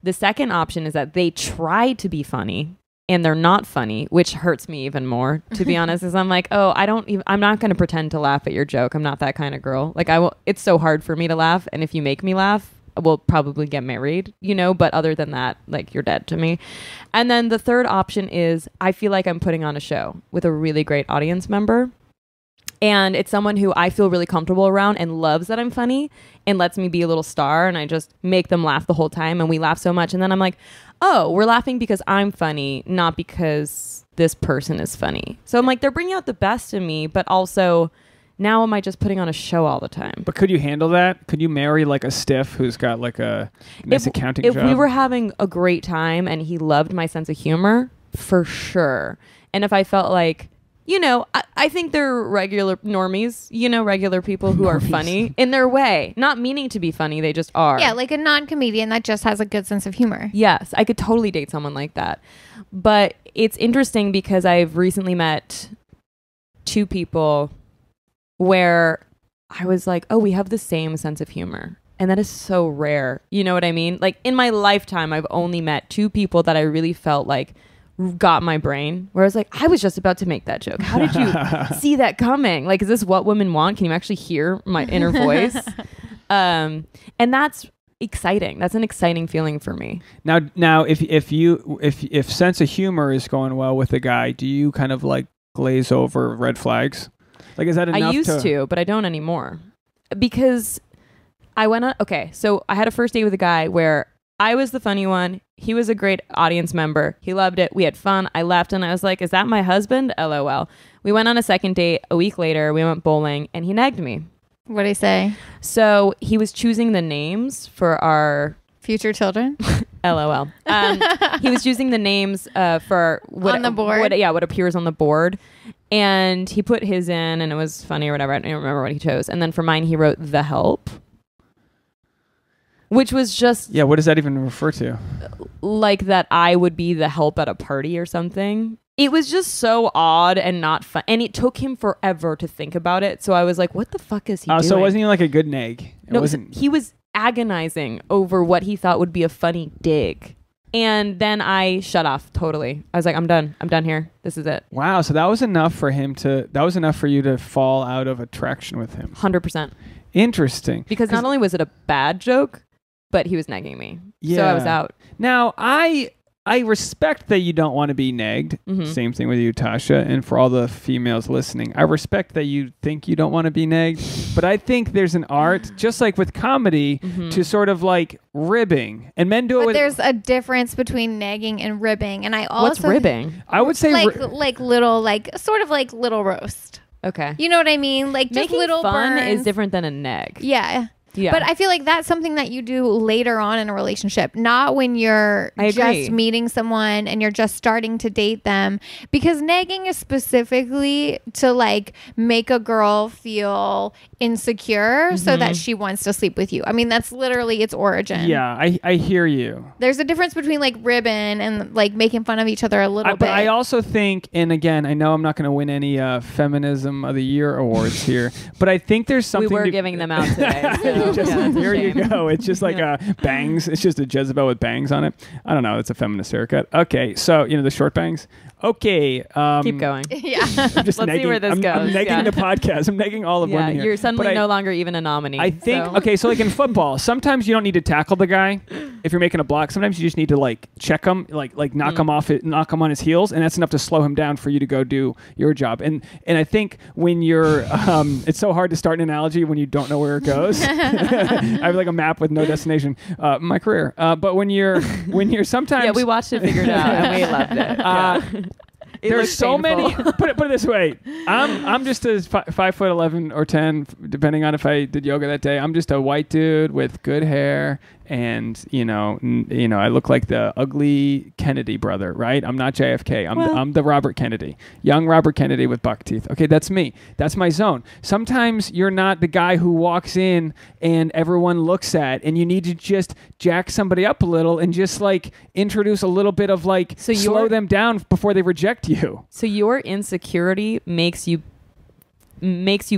The second option is that they try to be funny and they're not funny, which hurts me even more, to be honest, is I'm like, I'm not going to pretend to laugh at your joke. I'm not that kind of girl. Like it's so hard for me to laugh, and if you make me laugh, we'll probably get married, but other than that, like, you're dead to me. And then the third option is I feel like I'm putting on a show with a really great audience member. And it's someone who I feel really comfortable around and loves that I'm funny and lets me be a little star, and I just make them laugh the whole time, and we laugh so much. And then I'm like, oh, we're laughing because I'm funny, not because this person is funny. So I'm like, they're bringing out the best in me, but also now am I just putting on a show all the time? But could you handle that? Could you marry like a stiff who's got like a nice accounting job? If we were having a great time and he loved my sense of humor, for sure. And if I felt like, I think they're regular normies, regular people who are funny in their way, not meaning to be funny. They just are. Yeah, like a non-comedian that just has a good sense of humor. Yes, I could totally date someone like that. But it's interesting because I've recently met two people where I was like, oh, we have the same sense of humor. And that is so rare. You know what I mean? Like in my lifetime, I've only met two people that I really felt like got my brain, where I was like, I was just about to make that joke. How did you see that coming? Like, is this what women want? Can you actually hear my inner voice? And that's exciting. That's an exciting feeling for me. Now, if sense of humor is going well with a guy, do you kind of like glaze over red flags? Like, is that enough? I used to, but I don't anymore, because I went on. Okay, so I had a first date with a guy where I was the funny one. He was a great audience member. He loved it. We had fun. I left and I was like, is that my husband? LOL. We went on a second date. A week later, we went bowling and he negged me. What did he say? So he was choosing the names for our future children. LOL. He was choosing the names for on the board. What appears on the board. And he put his in and it was funny or whatever. I don't remember what he chose. And then for mine, he wrote The Help. which was just Yeah, what does that even refer to? like that I would be the help at a party or something. It was just so odd and not fun. And it took him forever to think about it. So I was like, what the fuck is he doing? So it wasn't even like a good neg. No, he was agonizing over what he thought would be a funny dig. And then I shut off totally. I was like, I'm done. I'm done here. This is it. Wow. So that was enough for him that was enough for you to fall out of attraction with him. 100%. Interesting. Because not only was it a bad joke, but he was negging me. Yeah. So I was out. Now, I respect that you don't want to be negged. Mm-hmm. Same thing with you, Tasha. And for all the females listening, I respect that you think you don't want to be negged. But I think there's an art, just like with comedy, to sort of like ribbing. And men do it with... there's a difference between negging and ribbing. And I also... What's ribbing? I would say... Like little, like sort of like little roast. Okay. You know what I mean? Like just making little fun burns. is different than a neg. Yeah. Yeah. But I feel like that's something that you do later on in a relationship, not when you're just meeting someone and you're just starting to date them. Because negging is specifically to like make a girl feel insecure so that she wants to sleep with you. I mean, that's literally its origin. Yeah, I hear you. There's a difference between like ribbon and like making fun of each other a little bit. But I also think, and again, I know I'm not going to win any Feminism of the Year awards here, but I think there's something... We were giving them out today. So. Here you go. It's just like bangs. It's just a Jezebel with bangs on it. I don't know. It's a feminist haircut. Okay, so the short bangs. Okay. Keep going. Yeah. I'm just Let's see where this goes. I'm negging the podcast. I'm negging all of women here. You're suddenly no longer even a nominee. I think, okay, so like in football, sometimes you don't need to tackle the guy if you're making a block. Sometimes you just need to like check him, like knock him off, knock him on his heels, and that's enough to slow him down for you to go do your job. And I think when you're, it's so hard to start an analogy when you don't know where it goes. I have like a map with no destination. My career, but when you're sometimes we watched it, figured it out, and we loved it. There's so many. Put it this way. I'm just a 5'11" or 10, depending on if I did yoga that day. I'm just a white dude with good hair, and I look like the ugly Kennedy brother, right? I'm not JFK. I'm the Robert Kennedy, young Robert Kennedy with buck teeth. Okay, that's me. That's my zone. Sometimes you're not the guy who walks in and everyone looks at, and you need to just jack somebody up a little and just like introduce a little bit of like slow them down before they reject you. So your insecurity makes you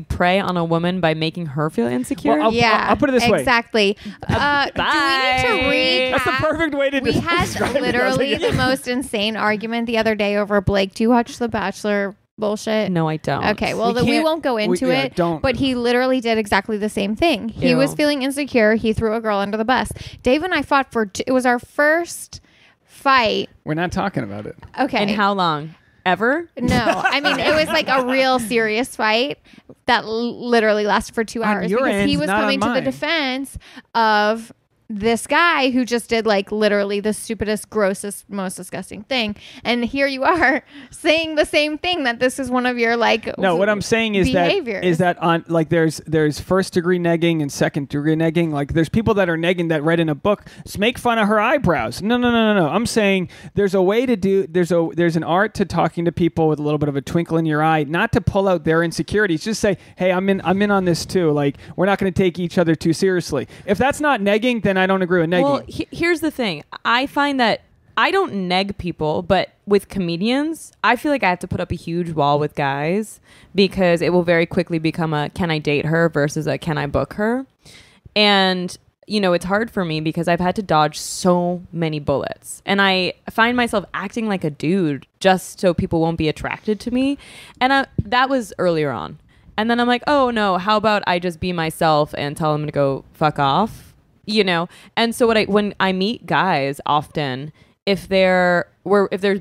prey on a woman by making her feel insecure? Well, I'll put it this way. Exactly. Bye. Do we need to recap? That's the perfect way to describe it. We had literally the most insane argument the other day over Blake. Do you watch The Bachelor bullshit? No, I don't. Okay, well, we won't go into it, but he literally did exactly the same thing. He was feeling insecure. He threw a girl under the bus. Dave and I fought it was our first fight. We're not talking about it. Okay. And how long? Ever? No, I mean, it was like a real serious fight that literally lasted for 2 hours because he was coming to the defense of this guy who just did like literally the stupidest, grossest, most disgusting thing. And here you are saying the same thing, that this is one of your like no, what I'm saying is behaviors. that on like there's first degree negging and second degree negging. Like there's people that are negging that read in a book, just make fun of her eyebrows. No. I'm saying there's a way to do there's an art to talking to people with a little bit of a twinkle in your eye, not to pull out their insecurities. Just say, hey, I'm in on this too. Like we're not going to take each other too seriously. If that's not negging, then I don't agree with negging. Well, here's the thing. I find that I don't neg people, but with comedians, I feel like I have to put up a huge wall with guys because it will very quickly become a can I date her versus a can I book her? And, it's hard for me because I've had to dodge so many bullets. And I find myself acting like a dude just so people won't be attracted to me. And that was earlier on. And then I'm like, oh, no, how about I just be myself and tell them to go fuck off? And so when I meet guys often, if there's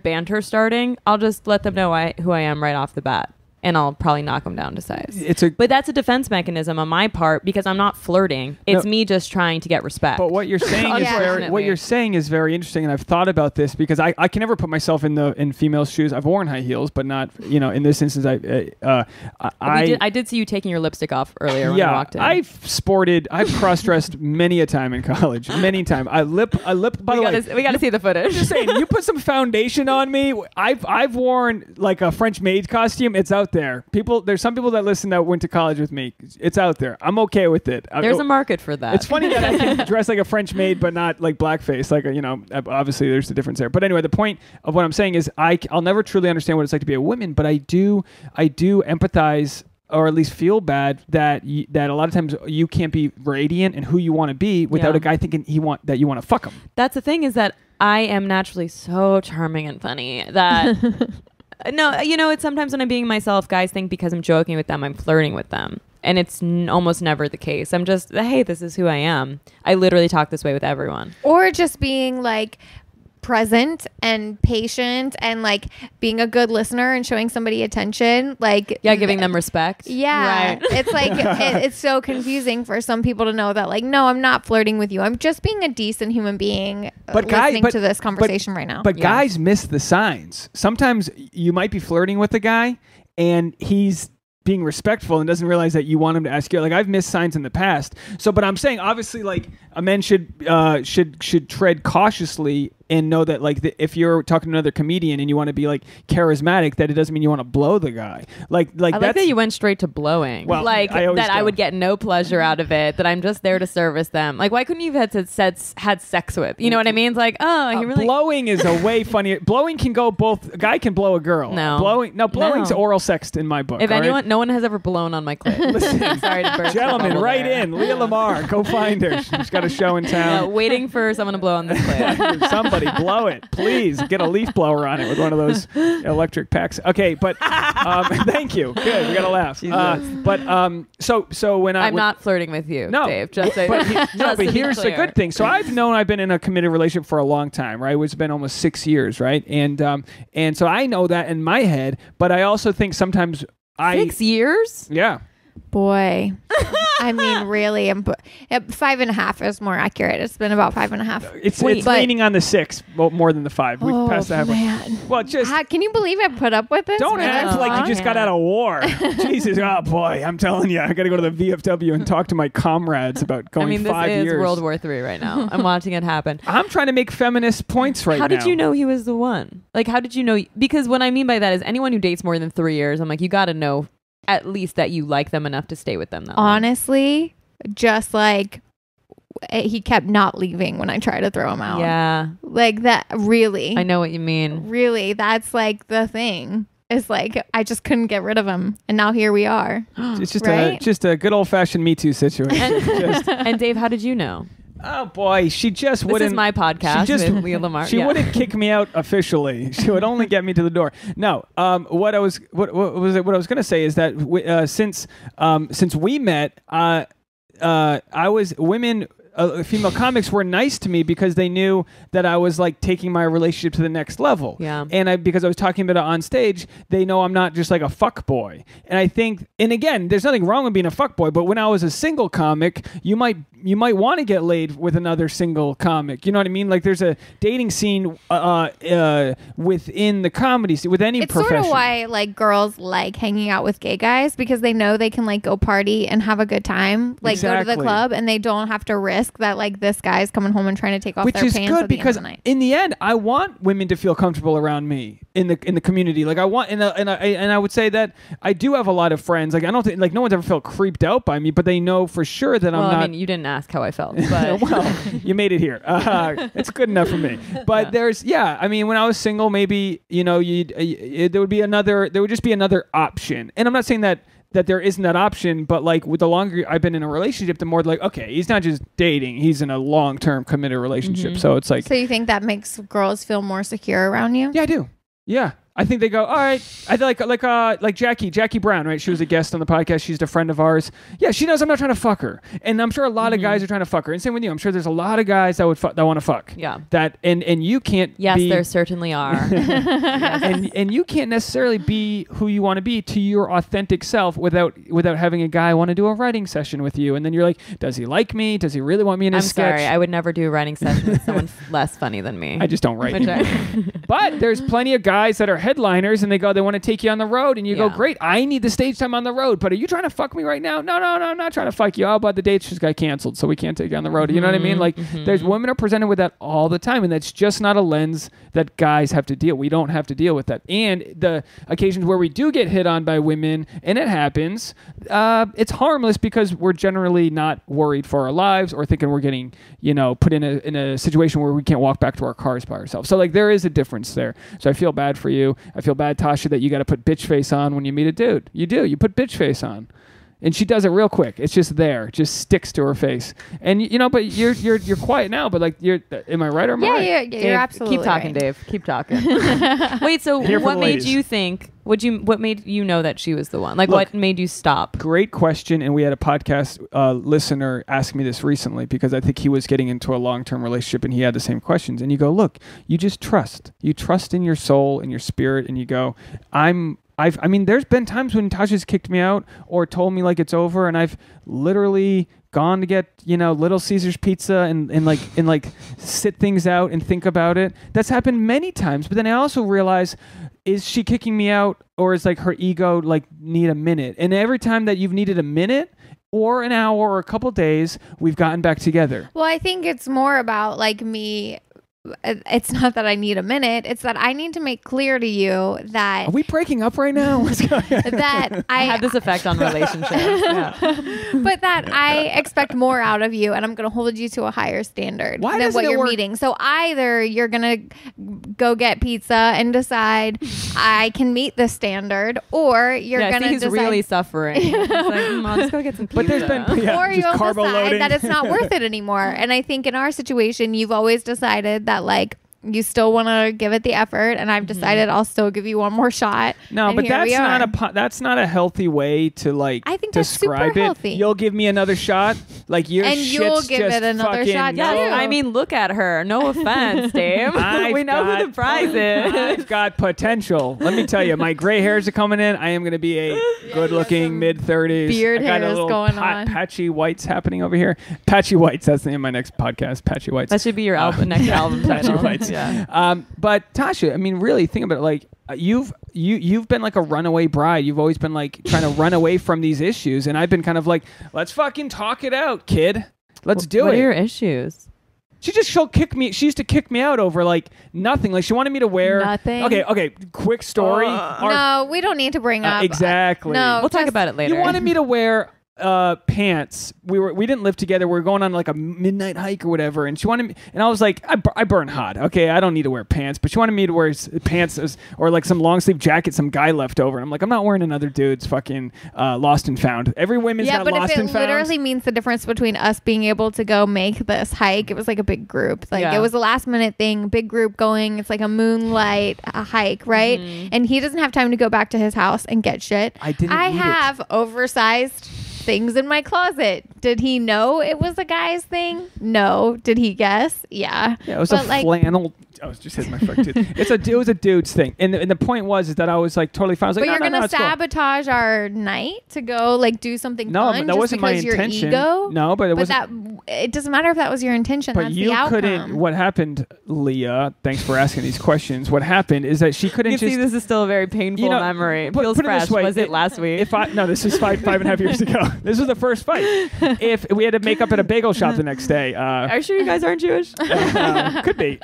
banter starting, I'll just let them know who I am right off the bat. And I'll probably knock them down to size. But that's a defense mechanism on my part because I'm not flirting. It's me just trying to get respect. But what you're saying is very interesting, and I've thought about this because I can never put myself in female shoes. I've worn high heels, but not in this instance. I did see you taking your lipstick off earlier when you walked in. I've cross-dressed many a time in college, many times. I lip. By the way, we got to see the footage. I'm just saying, you put some foundation on me. I've worn like a French maid costume. It's out there. There's some people that listen that went to college with me. It's out there. I'm okay with it. There's a market for that. It's funny that I can dress like a French maid, but not like blackface. Like, obviously there's a difference there. But anyway, the point of what I'm saying is I'll never truly understand what it's like to be a woman, but I do empathize, or at least feel bad that a lot of times you can't be radiant and who you want to be without a guy thinking that you want to fuck him. That's the thing, is that I am naturally so charming and funny that no, it's sometimes when I'm being myself, guys think because I'm joking with them, I'm flirting with them. And it's almost never the case. I'm just, hey, this is who I am. I literally talk this way with everyone. Or just being like present and patient and like being a good listener and showing somebody attention, like giving them respect. Right. It's like it's so confusing for some people to know that, like, no, I'm not flirting with you, I'm just being a decent human being listening to this conversation right now. But guys miss the signs. Sometimes you might be flirting with a guy and he's being respectful and doesn't realize that you want him to ask you. Like, I've missed signs in the past. So, but I'm saying, obviously, like, a man should tread cautiously and know that, like, if you're talking to another comedian and you want to be like charismatic, that it doesn't mean you want to blow the guy. I like that you went straight to blowing. Well, like that I would get no pleasure out of it. That I'm just there to service them. Like, why couldn't you have had sex with? You know what I mean? It's like, oh, he really blowing is a way funnier. Blowing can go both. A guy can blow a girl. Blowing's oral sex in my book. If anyone, no one has ever blown on my clit. Listen, sorry to burst. Gentlemen, write in Leah Lamarr. Go find her. She's got a show in town. Waiting for someone to blow on this clit. Somebody blow it, please. Get a leaf blower on it with one of those electric packs. Okay, but thank you. Good, we got to laugh. So when I'm not flirting with you, Dave. But here's the good thing. So I've been in a committed relationship for a long time, right? It's been almost 6 years, right? And so I know that in my head, but I also think sometimes 6 years? Yeah. Boy, I mean, really, 5.5 is more accurate. It's been about 5.5. It's leaning on the 6, more than the 5. We've passed the halfway. Man. Well, can you believe I put up with this? Don't act like you just got out of war. Jesus, oh boy, I'm telling you, I got to go to the VFW and talk to my comrades about going 5 years. This is World War III right now. I'm watching it happen. I'm trying to make feminist points right now. How did you know he was the one? Like, how did you know? Because what I mean by that is anyone who dates more than 3 years, I'm like, you got to know at least that you like them enough to stay with them that long. Honestly, just like he kept not leaving when I tried to throw him out. Yeah. Like that, really. I know what you mean. Really, that's like the thing. It's like I just couldn't get rid of him, and now here we are. It's just a good old fashioned Me Too situation. And Dave, how did you know? Oh boy, she just wouldn't. This is my podcast with Leah Lamarr. She wouldn't kick me out officially. She would only get me to the door. No, what I was going to say is that since we met, female comics were nice to me because they knew that I was like taking my relationship to the next level. Yeah. And because I was talking about it on stage, they know I'm not just like a fuck boy. And I think, and again, there's nothing wrong with being a fuck boy, but when I was a single comic, you might want to get laid with another single comic. You know what I mean? Like there's a dating scene within the comedy scene, with any profession. It's sort of why like girls like hanging out with gay guys, because they know they can like go party and have a good time, like go to the club, and they don't have to risk that like this guy's coming home and trying to take off their pants. Which is good because in the end, I want women to feel comfortable around me in the community. Like I want, and I would say that I do have a lot of friends. Like I don't think like no one's ever felt creeped out by me, but they know for sure that I'm not. I mean, you didn't ask how I felt, but well, you made it here. It's good enough for me. But I mean, when I was single, maybe there would just be another option. And I'm not saying that there isn't that option, but like with the longer I've been in a relationship, the more like, okay, he's not just dating, he's in a long-term committed relationship. Mm-hmm. So it's like. So you think that makes girls feel more secure around you? Yeah, I do. Yeah. I think they go, all right. I like Jackie Brown, right? She was a guest on the podcast. She's a friend of ours. Yeah, she knows I'm not trying to fuck her, and I'm sure a lot of guys are trying to fuck her. And same with you. I'm sure there's a lot of guys that want to fuck. Yeah. That and you can't. Yes, there certainly are. Yes. And you can't necessarily be who you want to be to your authentic self without having a guy want to do a writing session with you. And then you're like, does he like me? Does he really want me in his sketch? I'm sorry, I would never do a writing session with someone less funny than me. I just don't write. But there's plenty of guys that are headliners and they want to take you on the road, and you go, great, I need the stage time on the road, but are you trying to fuck me right now? No, I'm not trying to fuck you. Oh, but the dates just got canceled, so we can't take you on the road. You know what I mean? Like, there's women are presented with that all the time, and that's just not a lens that guys have to deal. We don't have to deal with that. And the occasions where we do get hit on by women, and it happens, it's harmless because we're generally not worried for our lives or thinking we're getting, put in a situation where we can't walk back to our cars by ourselves. So like there is a difference there. So I feel bad for you. I feel bad, Tasha, that you got to put bitch face on when you meet a dude. You do. You put bitch face on. And she does it real quick. It's just there, just sticks to her face. And but you're quiet now. But like, am I right or am I right? Yeah, you're absolutely keep talking, right. Dave. Keep talking. Wait, so what made you think? What made you know that she was the one? Like, look, what made you stop? Great question. And we had a podcast listener ask me this recently because I think he was getting into a long-term relationship and he had the same questions. And you go, look, you just trust. You trust in your soul and your spirit, and you go, I mean, there's been times when Tasha's kicked me out or told me like it's over, and I've literally gone to get, Little Caesars pizza and sit things out and think about it. That's happened many times. But then I also realize, is she kicking me out, or is like her ego like need a minute? And every time that you've needed a minute or an hour or a couple days, we've gotten back together. Well, I think it's more about like me. It's not that I need a minute. It's that I need to make clear to you that... Are we breaking up right now? that I have this effect on relationships. Yeah. But that I expect more out of you, and I'm going to hold you to a higher standard than what you're meeting. So either you're going to go get pizza and decide I can meet the standard, or you're going to decide... he's really suffering. He's like, let's go get some pizza. But there's been... or you'll decide that it's not worth it anymore. And I think in our situation, you've always decided that like you still want to give it the effort, and I've decided I'll still give you one more shot. No, but that's not a healthy way to like I think describe that's super it. Healthy. You'll give me another shot, like your and you'll shit's give just it another shot. Yeah, I mean, look at her. No offense, Dave. We know who the prize is. I've got potential. Let me tell you, my gray hairs are coming in. I am going to be a good-looking mid-30s. Beard hairs going on. Patchy whites happening over here. Patchy whites. That's the name of my next podcast. Patchy whites. That should be your next album title. Patchy whites. Yeah. But Tasha, I mean, really think about it. Like you've been like a runaway bride. You've always been like trying to run away from these issues, and I've been kind of like, let's fucking talk it out, kid. Let's do it. What are your issues? She'll kick me. She used to kick me out over like nothing. Like she wanted me to wear nothing. Okay. Quick story. No, we don't need to bring up exactly. No, we'll talk about it later. You wanted me to wear pants. We didn't live together. We were going on like a midnight hike or whatever, and she wanted me, and I was like, I burn hot. Okay, I don't need to wear pants, but she wanted me to wear pants or like some long sleeve jacket some guy left over, and I'm like, I'm not wearing another dude's fucking lost and found. Every women's got lost and found. Yeah, but if it literally means the difference between us being able to go make this hike, it was like a big group. Like it was a last minute thing, big group going. It's like a moonlight hike, right? And he doesn't have time to go back to his house and get shit. I have oversized things in my closet. Did he know it was a guy's thing? No. Did he guess? Yeah. Yeah, it was flannel. I was just hitting my front tooth. It was a dude's thing, and the point was is that I was like totally fine. I was like, but you're gonna sabotage our night to go like do something fun. No, that wasn't my intention. Ego? No, but it wasn't. It doesn't matter if that was your intention. But that's you the outcome. couldn't. What happened, Leah? Thanks for asking these questions. What happened is that she couldn't. You see, this is still a very painful memory. It feels fresh. Was it last week? No, this is 5.5 years ago. This was the first fight. If we had to make up at a bagel shop the next day. Are you sure you guys aren't Jewish? Could be.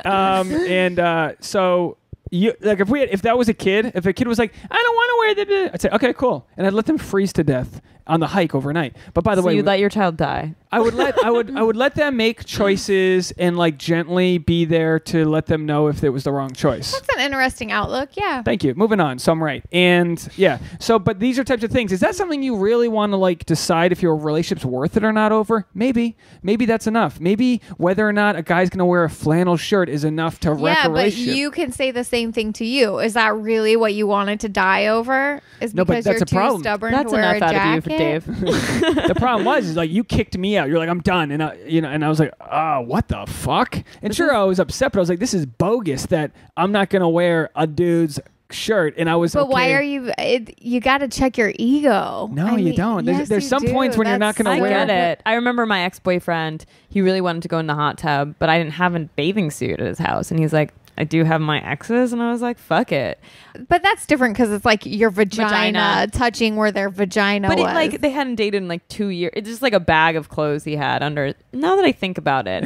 So you like if that was a kid, if a kid was like, I don't want to wear the, I'd say, okay, cool, and I'd let them freeze to death on the hike overnight. But by the way, you'd let your child die. I would let them make choices and like gently be there to let them know if it was the wrong choice. That's an interesting outlook. Yeah. Thank you. Moving on. So I'm right. And yeah. So, but these are types of things. Is that something you really want to like decide if your relationship's worth it or not over? Maybe that's enough. Maybe whether or not a guy's going to wear a flannel shirt is enough to wreck a relationship. But you can say the same thing to you. Is that really what you wanted to die over? Is because you're too stubborn to wear a jacket? That's enough out of you for Dave. The problem is like you kicked me out. You're like, I'm done, and I was like, oh, what the fuck? And sure, I was upset, but I was like, this is bogus that I'm not gonna wear a dude's shirt, and I was. But why are you? You got to check your ego. No, you don't. There's some points when you're not gonna wear. I get it. I remember my ex-boyfriend. He really wanted to go in the hot tub, but I didn't have a bathing suit at his house, and he's like, I do have my exes, and I was like, fuck it. But that's different because it's like your vagina touching where their vagina was. But they hadn't dated in like 2 years. It's just like a bag of clothes he had under. Now that I think about it,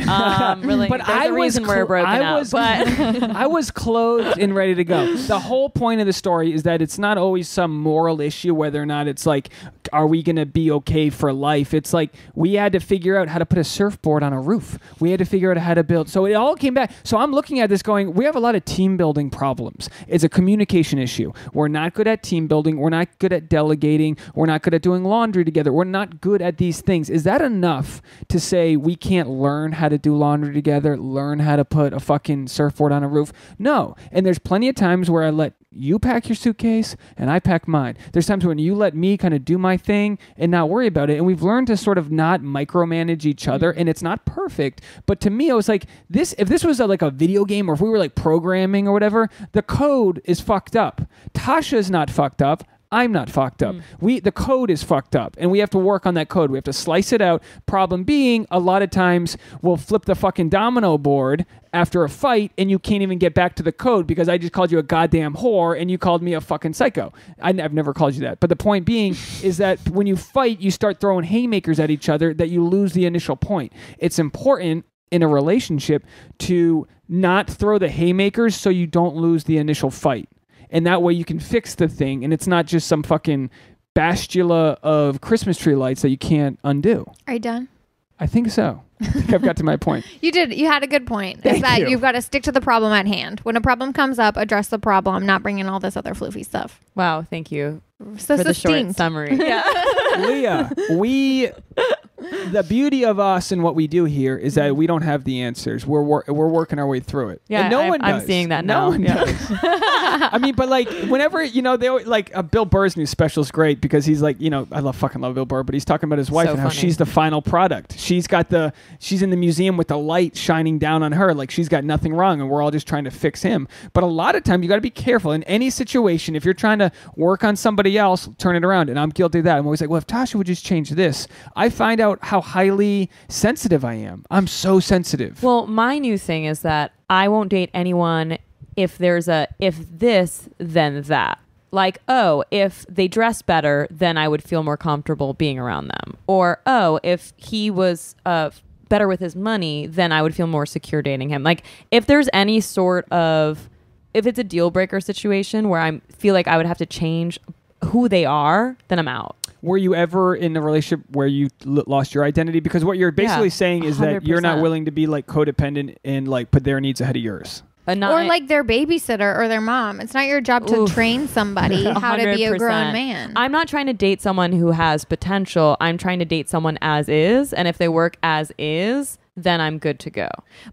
really, but there's a reason we're broken up. But I was clothed and ready to go. The whole point of the story is that it's not always some moral issue whether or not it's like, are we going to be okay for life? It's like we had to figure out how to put a surfboard on a roof. We had to figure out how to build. So it all came back. So I'm looking at this going, we have a lot of team building problems. It's a communication issue. We're not good at team building. We're not good at delegating. We're not good at doing laundry together. We're not good at these things. Is that enough to say we can't learn how to do laundry together, learn how to put a fucking surfboard on a roof? No. And there's plenty of times where I let you pack your suitcase and I pack mine. There's times when you let me kind of do my thing and not worry about it. And we've learned to sort of not micromanage each other. And it's not perfect. But to me, I was like, if this was like a video game, or if we were like programming or whatever, the code is fucked up. Tasha's not fucked up. I'm not fucked up. The code is fucked up, and we have to work on that code. We have to slice it out. Problem being, a lot of times we'll flip the fucking domino board after a fight, and you can't even get back to the code because I just called you a goddamn whore, and you called me a fucking psycho. I've never called you that. But the point being is that when you fight, you start throwing haymakers at each other that you lose the initial point. It's important in a relationship to not throw the haymakers so you don't lose the initial fight. And that way you can fix the thing, and it's not just some fucking bastula of Christmas tree lights that you can't undo. Are you done? I think so. I think I've got to my point. You did. You had a good point. Thank is that you. You've got to stick to the problem at hand. When a problem comes up, address the problem, not bring in all this other floofy stuff. wow, thank you So for the short succinct. summary. Yeah. Leah, the beauty of us and what we do here is that we don't have the answers. We're working our way through it. Yeah, and no one does. I'm seeing that no now. one does. I mean, but like whenever, they always, like Bill Burr's new special is great because he's like, I fucking love Bill Burr, but he's talking about his wife So and how funny. she's the final product. She's in the museum with the light shining down on her. Like she's got nothing wrong and we're all just trying to fix him. But a lot of time you got to be careful in any situation. If you're trying to work on somebody else, turn it around. And I'm guilty of that. I'm always like, well, if Tasha would just change this, I find out how highly sensitive I am. I'm so sensitive. Well, my new thing is that I won't date anyone if there's if this, then that. Like, if they dress better, then I would feel more comfortable being around them. Or, if he was better with his money, then I would feel more secure dating him. Like, if there's any sort of, if it's a deal breaker situation where I feel like I would have to change who they are, then I'm out. Were you ever in a relationship where you lost your identity? Because what you're basically saying is that you're not 100%. willing to be like codependent and like put their needs ahead of yours. Or like their babysitter or their mom. It's not your job to train somebody how to be a 100%. grown man. I'm not trying to date someone who has potential. I'm trying to date someone as is. And if they work as is, then I'm good to go.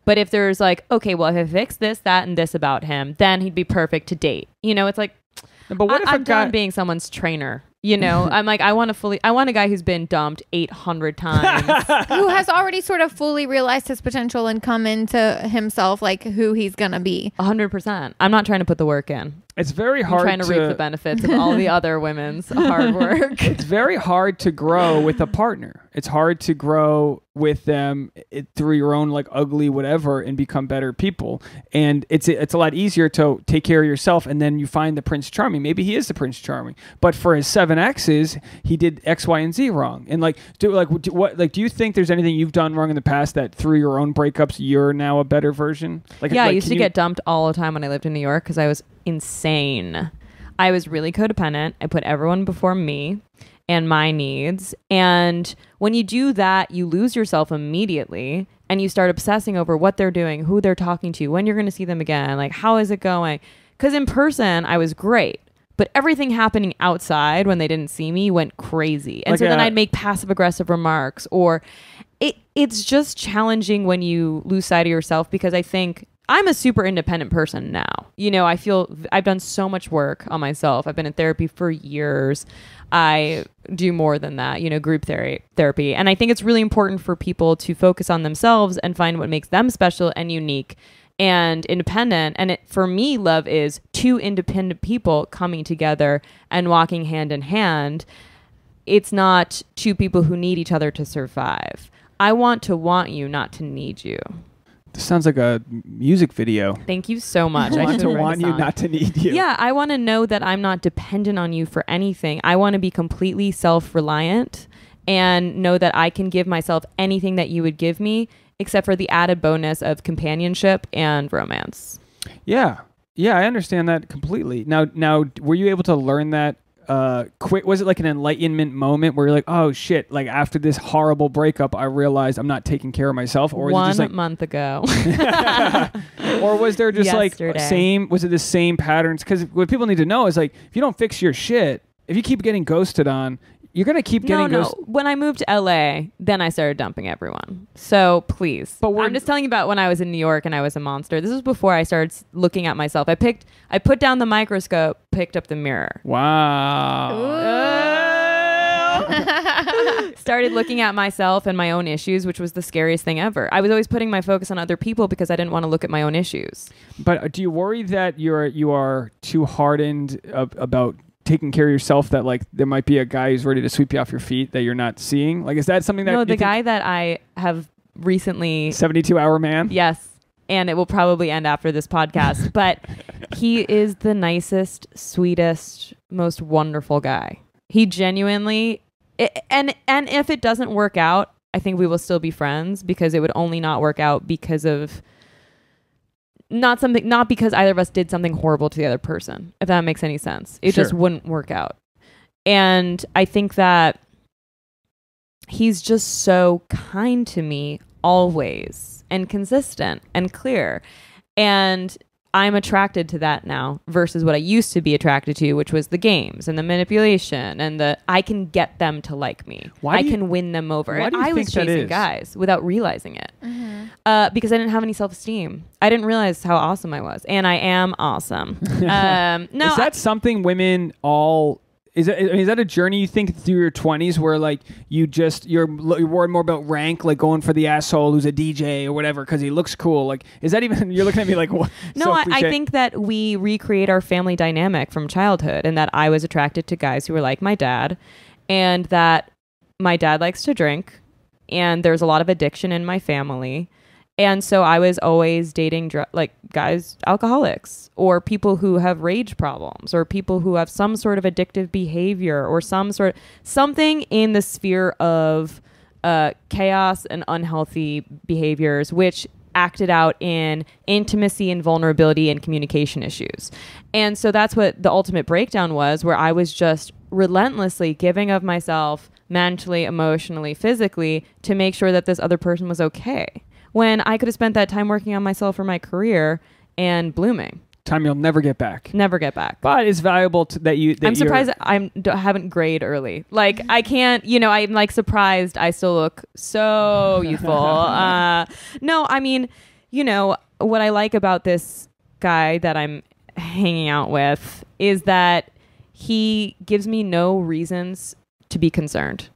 But if there's like, okay, well, if I fix this, that, and this about him, then he'd be perfect to date. It's like, But what if I'm done being someone's trainer. I'm like, I want a guy who's been dumped 800 times. Who has already sort of fully realized his potential and come into himself, like who he's going to be. 100%. I'm not trying to put the work in. It's very hard I'm trying to reap the benefits of all the other women's hard work. It's very hard to grow with a partner. It's hard to grow with them through your own like ugly whatever and become better people. And it's a lot easier to take care of yourself and then you find the Prince Charming. Maybe he is the Prince Charming, but for his 7 exes, he did X, Y, and Z wrong. And do you think there's anything you've done wrong in the past that through your own breakups you're now a better version? I used to get dumped all the time when I lived in New York because I was insane. I was really codependent. I put everyone before me and my needs. And when you do that, you lose yourself immediately and you start obsessing over what they're doing, who they're talking to, when you're going to see them again, like how is it going? Because in person, I was great. But everything happening outside when they didn't see me went crazy. And then I'd make passive aggressive remarks or it's just challenging when you lose sight of yourself because I think I'm a super independent person now. I feel I've done so much work on myself. I've been in therapy for years. I do more than that, group therapy. And I think it's really important for people to focus on themselves and find what makes them special and unique and independent. And for me, love is 2 independent people coming together and walking hand in hand. It's not 2 people who need each other to survive. I want to want you, not to need you. This sounds like a music video. Thank you so much. I want to should write a want you, song. not to need you. Yeah, I want to know that I'm not dependent on you for anything. I want to be completely self-reliant and know that I can give myself anything that you would give me, except for the added bonus of companionship and romance. Yeah. Yeah, I understand that completely. Now, were you able to learn that quick? Was it like an enlightenment moment where you're like, oh shit, like after this horrible breakup, I realized I'm not taking care of myself? Or was it just like 1 month ago. or was there just Yesterday. was it the same patterns? Because what people need to know is like, if you don't fix your shit, if you keep getting ghosted on, you're going to keep getting ghosted. When I moved to LA, then I started dumping everyone. So please. But I'm just telling you about when I was in New York and I was a monster. This was before I started looking at myself. I put down the microscope, picked up the mirror. Wow. Started looking at myself and my own issues, which was the scariest thing ever. I was always putting my focus on other people because I didn't want to look at my own issues. But do you worry that you are too hardened about taking care of yourself, that like there might be a guy who's ready to sweep you off your feet that you're not seeing? Like, is that something that No, the guy that I have recently 72-hour man? Yes. And it will probably end after this podcast, but he is the nicest, sweetest, most wonderful guy. He genuinely, and if it doesn't work out, I think we will still be friends, because it would only not work out because of not because either of us did something horrible to the other person, if that makes any sense. It Sure. just wouldn't work out. And I think that he's just so kind to me always, and consistent and clear. And I'm attracted to that now versus what I used to be attracted to, which was the games and the manipulation and I can get them to like me. I can win them over. Why And do you I was think that chasing is? guys without realizing it. Mm-hmm. Because I didn't have any self-esteem. I didn't realize how awesome I was. And I am awesome. No, Is that something women all... Is that a journey you think through your 20s where like you're worried more about rank, like going for the asshole who's a DJ or whatever because he looks cool? Like, is that even... You're looking at me like, what? No, So I think that we recreate our family dynamic from childhood, and that I was attracted to guys who were like my dad, and that my dad likes to drink, and there's a lot of addiction in my family. And so I was always dating guys, alcoholics, or people who have rage problems, or people who have some sort of addictive behavior, or something in the sphere of chaos and unhealthy behaviors, which acted out in intimacy and vulnerability and communication issues. And so that's what the ultimate breakdown was, where I was just relentlessly giving of myself mentally, emotionally, physically, to make sure that this other person was okay, when I could have spent that time working on myself for my career and blooming. Time you'll never get back. Never get back. But it's valuable I'm surprised I haven't grayed early. Like, I can't, I'm like surprised I still look so youthful. No, I mean, what I like about this guy that I'm hanging out with is that he gives me no reasons to be concerned.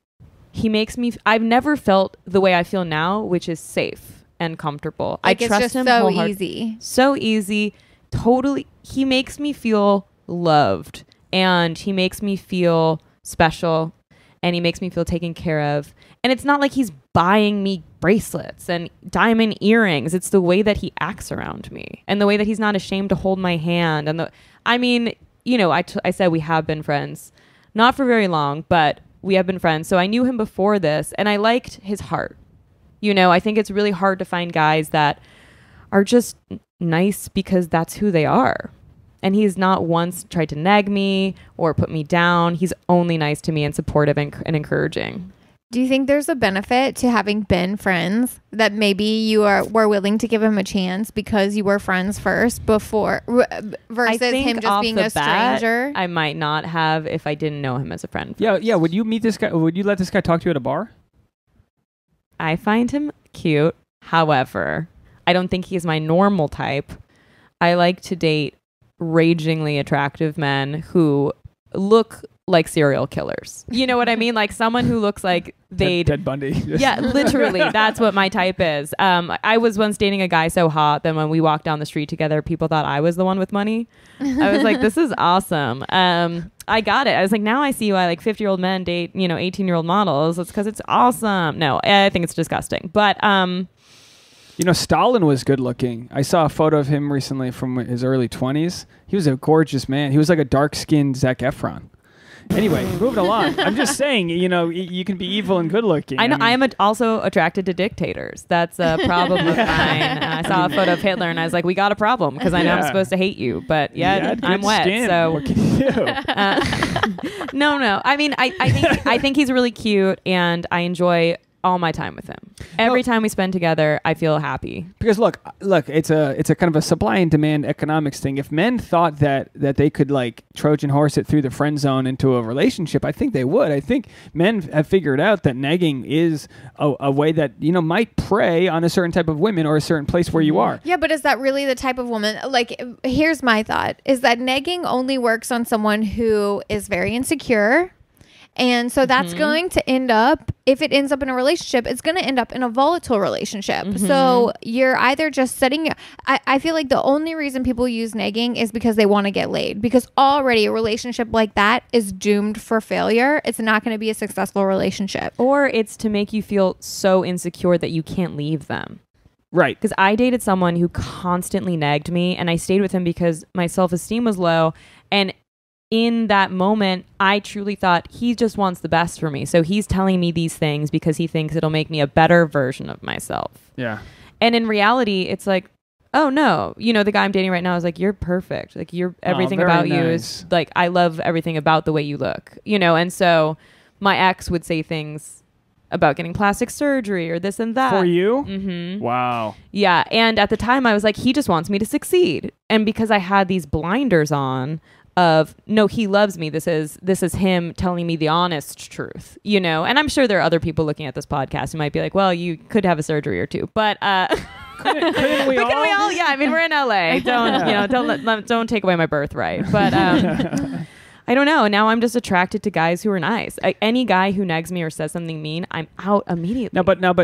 He makes me, I've never felt the way I feel now, which is safe and comfortable. Like, I trust it's just him so wholeheartedly. easy. So easy. Totally. He makes me feel loved, and he makes me feel special, and he makes me feel taken care of. And it's not like he's buying me bracelets and diamond earrings. It's the way that he acts around me, and the way that he's not ashamed to hold my hand. And I said we have been friends, not for very long, but we have been friends. So I knew him before this, and I liked his heart. I think it's really hard to find guys that are just nice because that's who they are. And he's not once tried to neg me or put me down. He's only nice to me and supportive and encouraging. Do you think there's a benefit to having been friends, that maybe you were willing to give him a chance because you were friends first before versus him just being a stranger? I might not have if I didn't know him as a friend Yeah, first. yeah. Would you meet this guy? Would you let this guy talk to you at a bar? I find him cute. However, I don't think he's my normal type. I like to date ragingly attractive men who look like serial killers. You know what I mean? Like someone who looks like they'd... Ted Bundy. Yeah, literally. That's what my type is. I was once dating a guy so hot that when we walked down the street together, people thought I was the one with money. I was like, this is awesome. I got it. I was like, now I see why like 50-year-old men date, 18-year-old models. It's because it's awesome. No, I think it's disgusting. But You know, Stalin was good looking. I saw a photo of him recently from his early 20s. He was a gorgeous man. He was like a dark-skinned Zac Efron. Anyway, moving along. I'm just saying, you know, you can be evil and good looking. I know. I mean, I'm also attracted to dictators. That's a problem of mine. I saw a photo of Hitler and I was like, we got a problem because I know I'm supposed to hate you, but I'm wet. Skin. So what can you do? no. I mean, I think he's really cute and I enjoy all my time with him. Every time we spend together, I feel happy. Because look, it's a kind of a supply and demand economics thing. If men thought that they could like Trojan horse it through the friend zone into a relationship, I think they would. I think men have figured out that negging is a way that, you know, might prey on a certain type of women or a certain place where you are. Yeah, but is that really the type of woman? Like, here's my thought: is that negging only works on someone who is very insecure. And so that's going to end up, if it ends up in a relationship, it's going to end up in a volatile relationship. So you're either just setting, I feel like the only reason people use negging is because they want to get laid. Because already a relationship like that is doomed for failure. It's not going to be a successful relationship. Or it's to make you feel so insecure that you can't leave them. Right. Because I dated someone who constantly nagged me and I stayed with him because my self-esteem was low. And in that moment, I truly thought he just wants the best for me. So he's telling me these things because he thinks it'll make me a better version of myself. Yeah. And in reality, it's like, oh no, you know, the guy I'm dating right now is like, you're perfect. Like everything about you is like, I love everything about the way you look, you know? And so my ex would say things about getting plastic surgery or this and that. For you? Mm-hmm. Wow. Yeah. And at the time I was like, he just wants me to succeed. And because I had these blinders on, of no, he loves me. This is him telling me the honest truth, you know. And I'm sure there are other people looking at this podcast who might be like, well, you could have a surgery or two, but couldn't we all? Yeah, I mean, we're in LA. Don't take away my birthright. But I don't know. Now I'm just attracted to guys who are nice. Any guy who negs me or says something mean, I'm out immediately.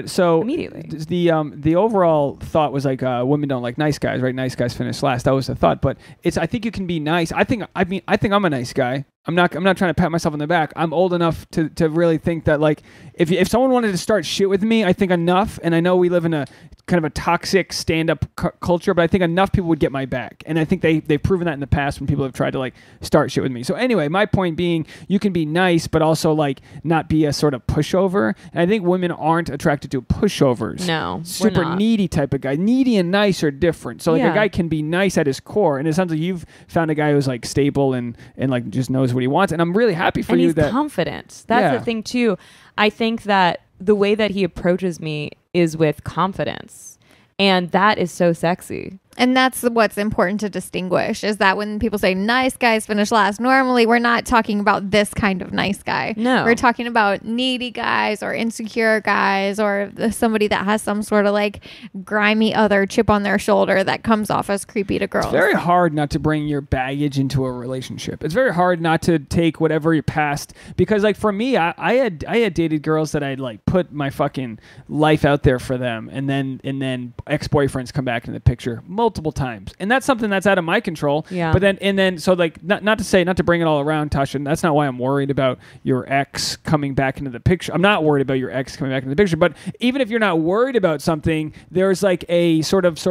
So immediately. The overall thought was like women don't like nice guys, right? Nice guys finish last. That was the thought. But I think you can be nice. I think I'm a nice guy. I'm not trying to pat myself on the back. I'm old enough to really think that like if someone wanted to start shit with me, I think enough. And I know we live in a kind of a toxic stand-up culture, but I think enough people would get my back. And I think they've proven that in the past when people have tried to like start shit with me. So anyway, my point being, you can be nice, but also like not be a sort of pushover. And I think women aren't attracted to pushovers. No, super needy type of guy. Needy and nice are different. So like a guy can be nice at his core, and it sounds like you've found a guy who's like stable and like just knows what he wants. And I'm really happy for you. And he's confident. That's the thing too. I think that the way that he approaches me is with confidence, and that is so sexy. And that's what's important to distinguish, is that when people say nice guys finish last, normally we're not talking about this kind of nice guy. No. We're talking about needy guys or insecure guys or somebody that has some sort of like grimy other chip on their shoulder that comes off as creepy to girls. It's very hard not to bring your baggage into a relationship. It's very hard not to take whatever your past, because like for me, I had dated girls that I'd like put my fucking life out there for them, and then ex-boyfriends come back in the picture multiple times, and that's something that's out of my control. Yeah. But then so like not to bring it all around, Tasha, that's not why I'm worried about your ex coming back into the picture. I'm not worried about your ex coming back into the picture. But even if you're not worried about something, there's like a sort of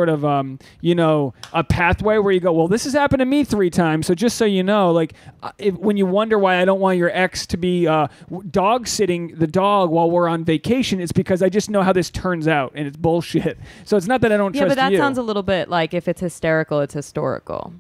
you know, a pathway where you go, well, this has happened to me 3 times. So just so you know, like when you wonder why I don't want your ex to be dog sitting the dog while we're on vacation, it's because I just know how this turns out, and it's bullshit. So it's not that I don't trust you. Yeah, but that sounds a little bit like if it's hysterical, it's historical.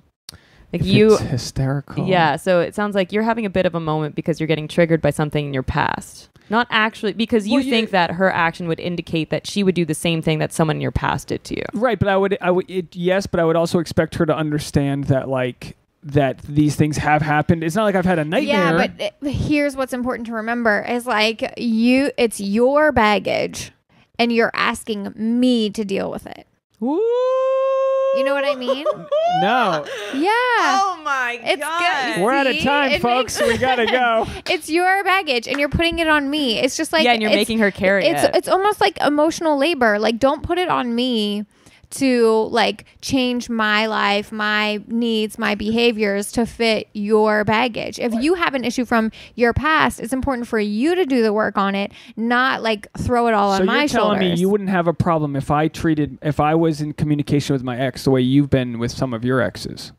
Like it's hysterical. Yeah, so it sounds like you're having a bit of a moment because you're getting triggered by something in your past. Not actually because you think that her action would indicate that she would do the same thing that someone in your past did to you. Right, but I would but I would also expect her to understand that like that these things have happened. It's not like I've had a nightmare. Yeah, but here's what's important to remember is like it's your baggage and you're asking me to deal with it. Woo! You know what I mean? No. Yeah. Oh my God. Good. We're out of time, folks. We gotta go. It's your baggage and you're putting it on me. It's just like, yeah, and you're making her carry it. It's almost like emotional labor. Like, don't put it on me to like change my life, my needs, my behaviors to fit your baggage. If you have an issue from your past, it's important for you to do the work on it, not like throw it all on my shoulders. So you're telling me you wouldn't have a problem if I was in communication with my ex the way you've been with some of your exes?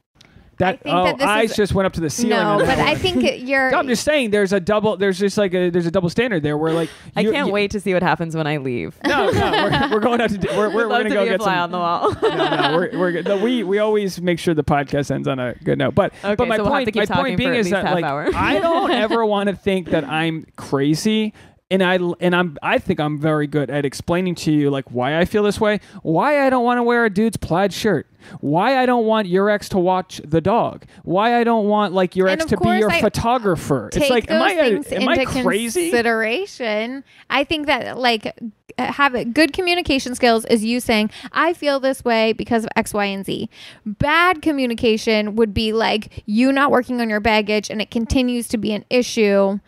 Eyes just went up to the ceiling. No, but I think you're. I'm just saying, there's a double standard there. Where like I can't wait to see what happens when I leave. No, we're going out to. We're going to go get fly on the wall. we're good. No, we always make sure the podcast ends on a good note. But okay, but my so point being is that like I don't ever want to think that I'm crazy. And I think I'm very good at explaining to you like why I feel this way, why I don't want to wear a dude's plaid shirt, why I don't want your ex to watch the dog, why I don't want like your ex to be your photographer. It's like am I crazy? Consideration. I think that like have good communication skills is you saying I feel this way because of X, Y, and Z. Bad communication would be like you not working on your baggage and it continues to be an issue,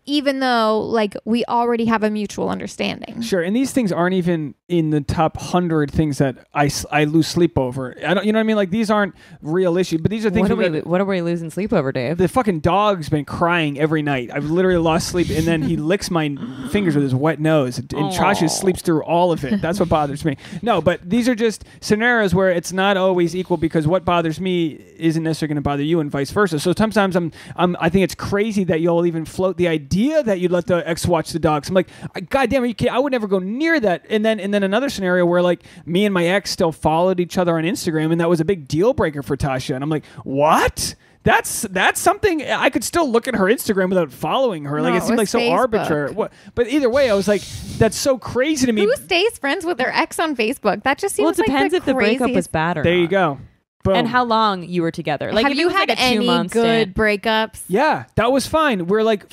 even though like we already have a mutual understanding. Sure. And these things aren't even in the top 100 things that I lose sleep over. I don't, you know what I mean? Like these aren't real issues, but these are things. What are we losing sleep over, Dave? The fucking dog's been crying every night. I've literally lost sleep. And then he licks my fingers with his wet nose and Josh just sleeps through all of it. That's what bothers me. No, but these are just scenarios where it's not always equal because what bothers me isn't necessarily going to bother you and vice versa. So sometimes I think it's crazy that you'll even float the idea that you'd let the ex watch the dogs. I'm like, God damn, are you kidding? I would never go near that. And then another scenario where like me and my ex still followed each other on Instagram, and that was a big deal breaker for Tasha. And I'm like, what? That's something I could still look at her Instagram without following her. Like it seemed like so Facebook. Arbitrary. What? But either way, I was like, that's so crazy to me. Who stays friends with their ex on Facebook? That just seems well. It depends if the breakup was bad or not. There you go. Boom. And how long you were together? Like, have you had any good breakups? Yeah, that was fine. We're like,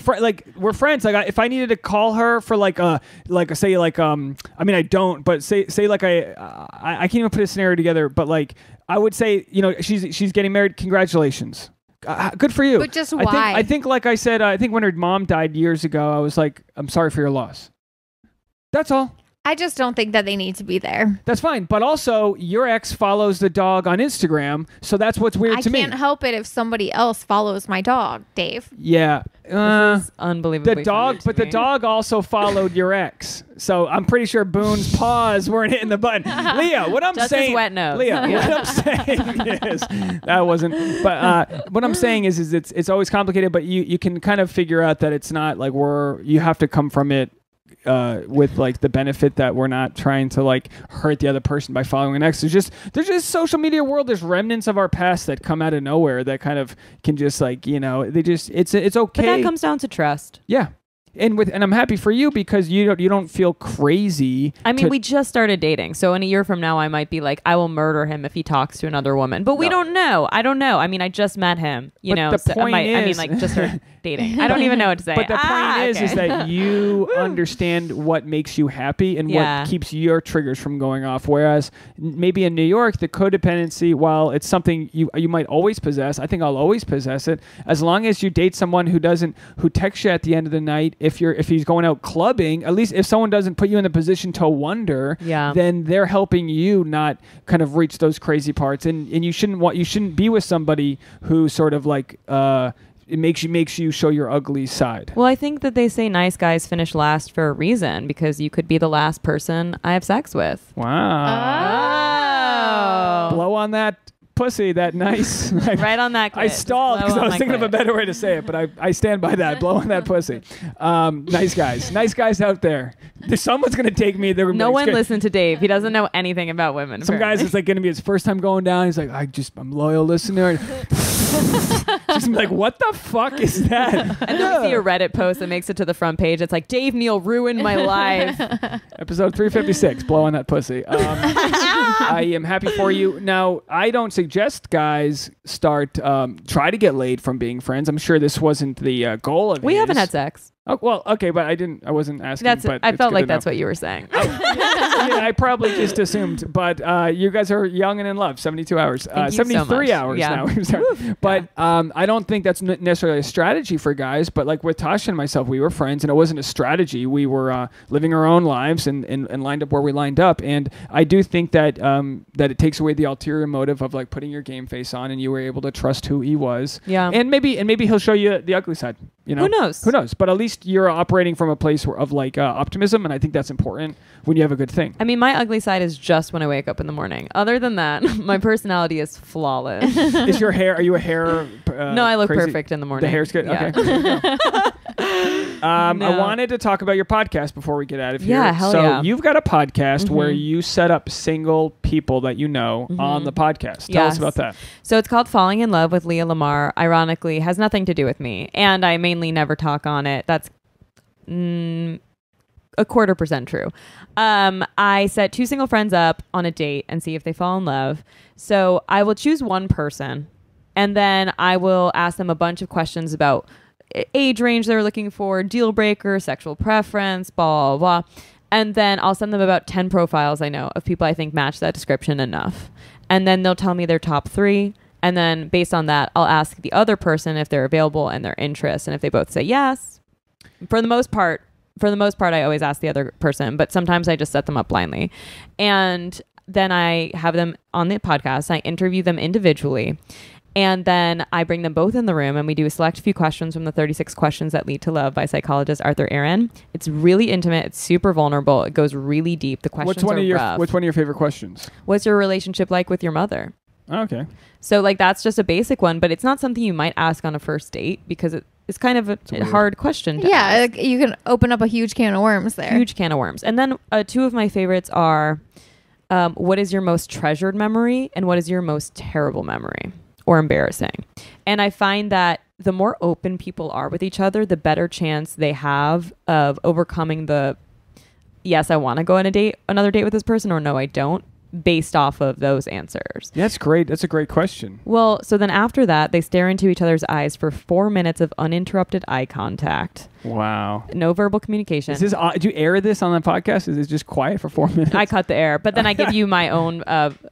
we're friends. Like, if I needed to call her for I mean, I don't, but say like I can't even put a scenario together. But like, I would say, you know, she's getting married. Congratulations. Good for you. But just why? I think, like I said, I think when her mom died years ago, I was like, I'm sorry for your loss. That's all. I just don't think that they need to be there. That's fine. But also, your ex follows the dog on Instagram, so that's what's weird to me. I can't help it if somebody else follows my dog, Dave. Yeah. This is unbelievably the dog also followed your ex. So I'm pretty sure Boone's paws weren't hitting the button. Leah, what I'm just saying... his wet nose. Leah, what I'm saying is... That wasn't... But what I'm saying is it's always complicated, but you can kind of figure out that it's not like you have to come from it with like the benefit that we're not trying to like hurt the other person by following an ex. There's just social media world. There's remnants of our past that come out of nowhere that kind of can just like, you know, it's okay. But that comes down to trust. Yeah. And I'm happy for you because you don't feel crazy. I mean, we just started dating, so in a year from now, I might be like, I will murder him if he talks to another woman. But we don't know. I don't know. I mean, I just met him. The point is, just started dating. I don't even know what to say. But the point is that you understand what makes you happy and what keeps your triggers from going off. Whereas maybe in New York, the codependency, while it's something you might always possess, I think I'll always possess it as long as you date someone who texts you at the end of the night. If he's going out clubbing, at least if someone doesn't put you in the position to wonder, then they're helping you not kind of reach those crazy parts. And you shouldn't be with somebody who sort of like it makes you show your ugly side. Well, I think that they say nice guys finish last for a reason because you could be the last person I have sex with. Wow. Oh. Blow on that pussy, that nice. Right on that clit. I stalled because I was thinking of a better way to say it, but I stand by that. Blow on that pussy. Nice guys out there. Someone's gonna take me. No one listen to Dave. He doesn't know anything about women. Some guys, it's like gonna be his first time going down. He's like, I'm loyal listener. She's like, what the fuck is that? And then we see a Reddit post that makes it to the front page. It's like, Dave Neal ruined my life. Episode 356, blow on that pussy. I am happy for you. Now, I don't suggest guys try to get laid from being friends. I'm sure this wasn't the goal of it. We haven't had sex. Oh, well, okay, but I wasn't asking. But I felt like that's what you were saying. Yeah, I probably just assumed. But you guys are young and in love. 72 hours. 73 hours now. But I don't think that's necessarily a strategy for guys. But like with Tasha and myself, we were friends, and it wasn't a strategy. We were living our own lives and lined up where we lined up. And I do think that that it takes away the ulterior motive of like putting your game face on, and you were able to trust who he was. Yeah. And maybe he'll show you the ugly side. You know? Who knows? Who knows? But at least you're operating from a place of like optimism, and I think that's important when you have a good thing. I mean, my ugly side is just when I wake up in the morning. Other than that, my personality is flawless. Is your hair? Are you a hair? No, I look crazy? perfect in the morning. The hair's good. Yeah. Okay. No. I wanted to talk about your podcast before we get out of here. Yeah, hell so yeah. you've got a podcast where you set up single people that you know on the podcast. Tell us about that. So it's called Falling in Love with Leah Lamarr. Ironically, has nothing to do with me, and I mainly never talk on it. That's 25% true. I set 2 single friends up on a date and see if they fall in love. So I will choose one person, and then I will ask them a bunch of questions about age range they're looking for, deal breaker, sexual preference, blah, blah, blah. And then I'll send them about 10 profiles I know of people I think match that description enough. And then they'll tell me their top 3. And then based on that, I'll ask the other person if they're available and their interests. And if they both say yes, for the most part, I always ask the other person, but sometimes I just set them up blindly. And then I have them on the podcast. I interview them individually. And then I bring them both in the room and we do a select few questions from the 36 Questions That Lead to Love by psychologist Arthur Aaron. It's really intimate. It's super vulnerable. It goes really deep. The questions are rough. What's one of your favorite questions? What's your relationship like with your mother? Okay. So like that's just a basic one, but it's not something you might ask on a first date because it's kind of a hard question to ask. Like you can open up a huge can of worms there. Huge can of worms. And then 2 of my favorites are what is your most treasured memory and what is your most terrible memory or embarrassing? And I find that the more open people are with each other, the better chance they have of overcoming the yes, I want to go on another date with this person, or no, I don't, based off of those answers. That's great. That's a great question. Well, so then after that, they stare into each other's eyes for 4 minutes of uninterrupted eye contact. Wow. No verbal communication. Is this, did you air this on the podcast? Is it just quiet for 4 minutes? I cut the air, but then I give you my own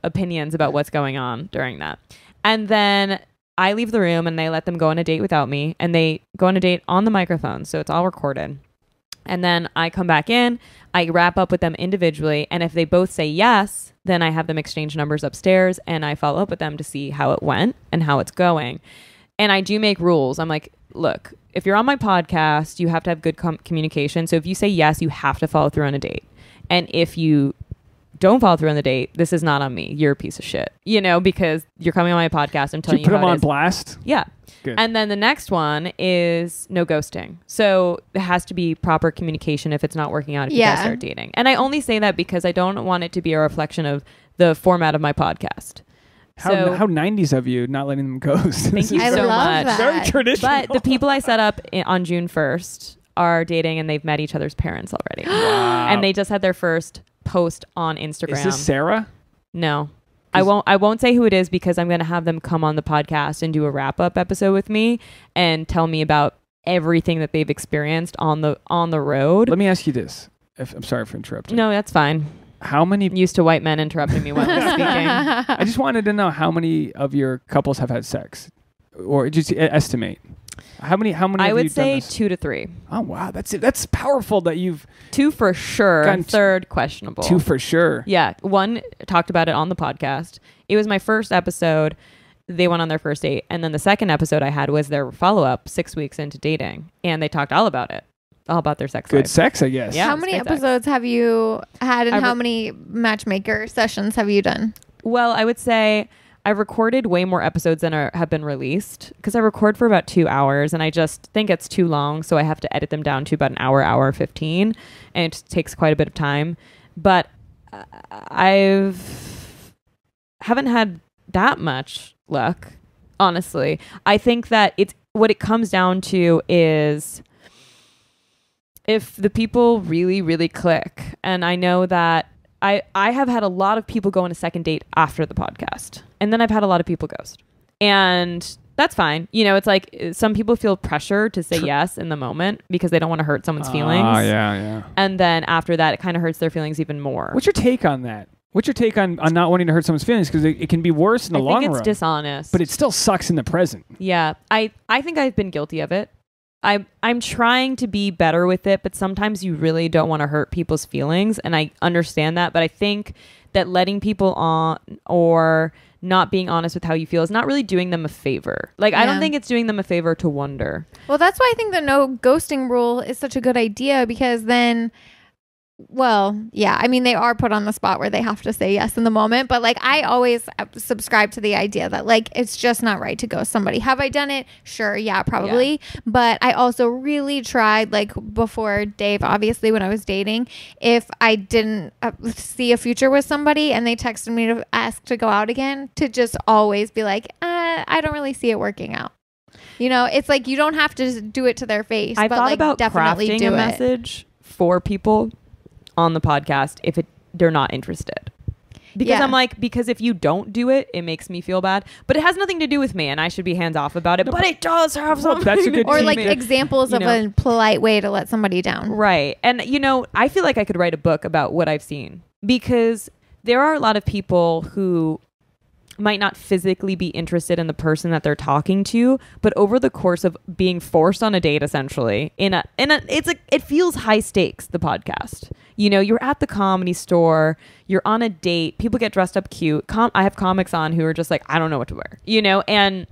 opinions about what's going on during that. And then I leave the room and they let them go on a date without me, and they go on a date on the microphone. So it's all recorded. And then I come back in, I wrap up with them individually. And if they both say yes, then I have them exchange numbers upstairs and I follow up with them to see how it went and how it's going. And I do make rules. I'm like, look, if you're on my podcast, you have to have good communication. So if you say yes, you have to follow through on a date. And if you don't follow through on the date, this is not on me. You're a piece of shit, because you're coming on my podcast. I'm telling you, put them on blast. Yeah. Good. And then the next one is no ghosting. So it has to be proper communication if it's not working out if you guys start dating. And I only say that because I don't want it to be a reflection of the format of my podcast. How 90s of you not letting them ghost. Thank you so much. That. Very traditional. But the people I set up on June 1st are dating and they've met each other's parents already. Wow. And they just had their first post on Instagram. Is this Sarah? No. I won't say who it is because I'm going to have them come on the podcast and do a wrap-up episode with me and tell me about everything that they've experienced on the road. Let me ask you this. I'm sorry for interrupting. No, that's fine. How many used to white men interrupting me while I'm speaking? I just wanted to know how many of your couples have had sex, or just estimate. How many? I would say 2 to 3. Oh wow, that's powerful that you've 2 for sure. Third questionable. 2 for sure. Yeah, 1 talked about it on the podcast. It was my first episode. They went on their first date, and then the second episode I had was their follow up 6 weeks into dating, and they talked all about it, all about their sex. Good life. sex, I guess. Yeah. How many episodes have you had, and how many matchmaker sessions have you done? Well, I would say I've recorded way more episodes than have been released because I record for about 2 hours and I just think it's too long. So I have to edit them down to about an hour 15, and it just takes quite a bit of time. But haven't had that much luck, honestly. I think that what it comes down to is if the people really, really click. And I know that I have had a lot of people go on a second date after the podcast. And then I've had a lot of people ghost. And that's fine. You know, it's like some people feel pressure to say yes in the moment because they don't want to hurt someone's feelings. Oh, yeah. And then after that, it kind of hurts their feelings even more. What's your take on that? What's your take on not wanting to hurt someone's feelings? Because it can be worse in the long run. I think it's dishonest. But it still sucks in the present. Yeah. I think I've been guilty of it. I'm trying to be better with it, but sometimes you really don't want to hurt people's feelings. And I understand that. But I think that letting people on or not being honest with how you feel is not really doing them a favor. Like, I don't think it's doing them a favor to wonder. Well, that's why I think the no ghosting rule is such a good idea, because then... Well, yeah. I mean, they are put on the spot where they have to say yes in the moment. But like, I always subscribe to the idea that like, it's just not right to ghost somebody. Have I done it? Sure. Yeah, probably. Yeah. But I also really tried, like before Dave, obviously when I was dating, if I didn't see a future with somebody and they texted me to ask to go out again, to just always be like, I don't really see it working out. You know, it's like, you don't have to do it to their face. I but thought like, about definitely crafting do a it. message for people on the podcast if they're not interested, because I'm like, because if you don't do it, it makes me feel bad, but it has nothing to do with me and I should be hands off about it. But it does have something. That's a good or like examples of a polite way to let somebody down. Right. And you know, I feel like I could write a book about what I've seen, because there are a lot of people who might not physically be interested in the person that they're talking to, but over the course of being forced on a date, essentially it feels high stakes, the podcast. You know, you're at the Comedy Store, you're on a date, people get dressed up cute. I have comics on who are just like, I don't know what to wear, you know, and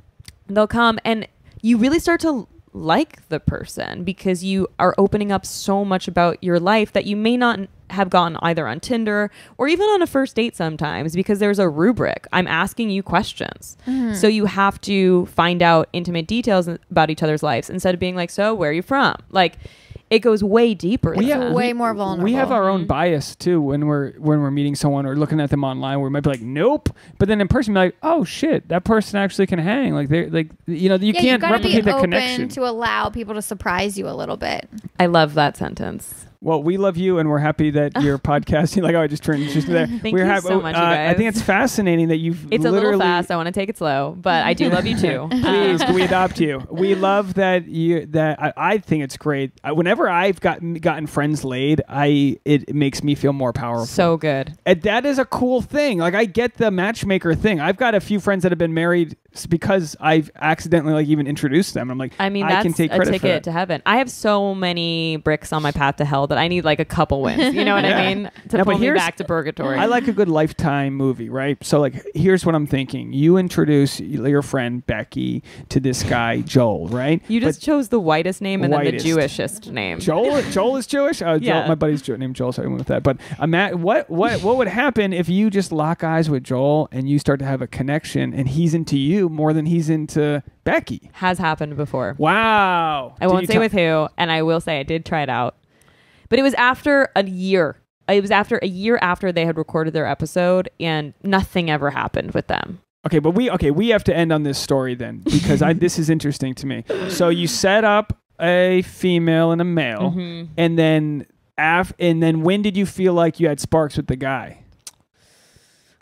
they'll come and you really start to like the person because you are opening up so much about your life that you may not have gotten either on Tinder or even on a first date sometimes, because there's a rubric. I'm asking you questions. Mm-hmm. So you have to find out intimate details about each other's lives instead of being like, so where are you from? Like, it goes way deeper. Way more vulnerable. We have our own bias too when we're meeting someone or looking at them online. Where we might be like, nope, but then in person, we're like, oh shit, that person actually can hang. Like they're like, you know, you can't replicate the connection. To allow people to surprise you a little bit. I love that sentence. Well, we love you, and we're happy that you're podcasting. Like, I just turned just there. Thank you so much, you guys. I think it's fascinating that you've. It's a little fast. I want to take it slow, but I do love you too. Please, can we adopt you? We love that you. That I think it's great. Whenever I've gotten friends laid, it makes me feel more powerful. So good. And that is a cool thing. Like, I get the matchmaker thing. I've got a few friends that have been married because I've accidentally like even introduced them. I'm like, I mean, that's can take credit a ticket to heaven. I have so many bricks on my path to hell that I need like a couple wins. You know what I mean? To pull me back to purgatory. I like a good Lifetime movie, right? So like, here's what I'm thinking. You introduce your friend Becky to this guy Joel, right? You just chose the whitest name and then the Jewishest name. Joel is Jewish? Yeah. Joel, my buddy's named Joel, so I went with that. But what would happen if you just lock eyes with Joel and you start to have a connection and he's into you more than he's into Becky? Has happened before. Wow. I won't say with who, and I will say I did try it out. But it was after a year. It was after a year after they had recorded their episode, and nothing ever happened with them. Okay, but we have to end on this story then, because this is interesting to me. So you set up a female and a male, mm-hmm. and then when did you feel like you had sparks with the guy?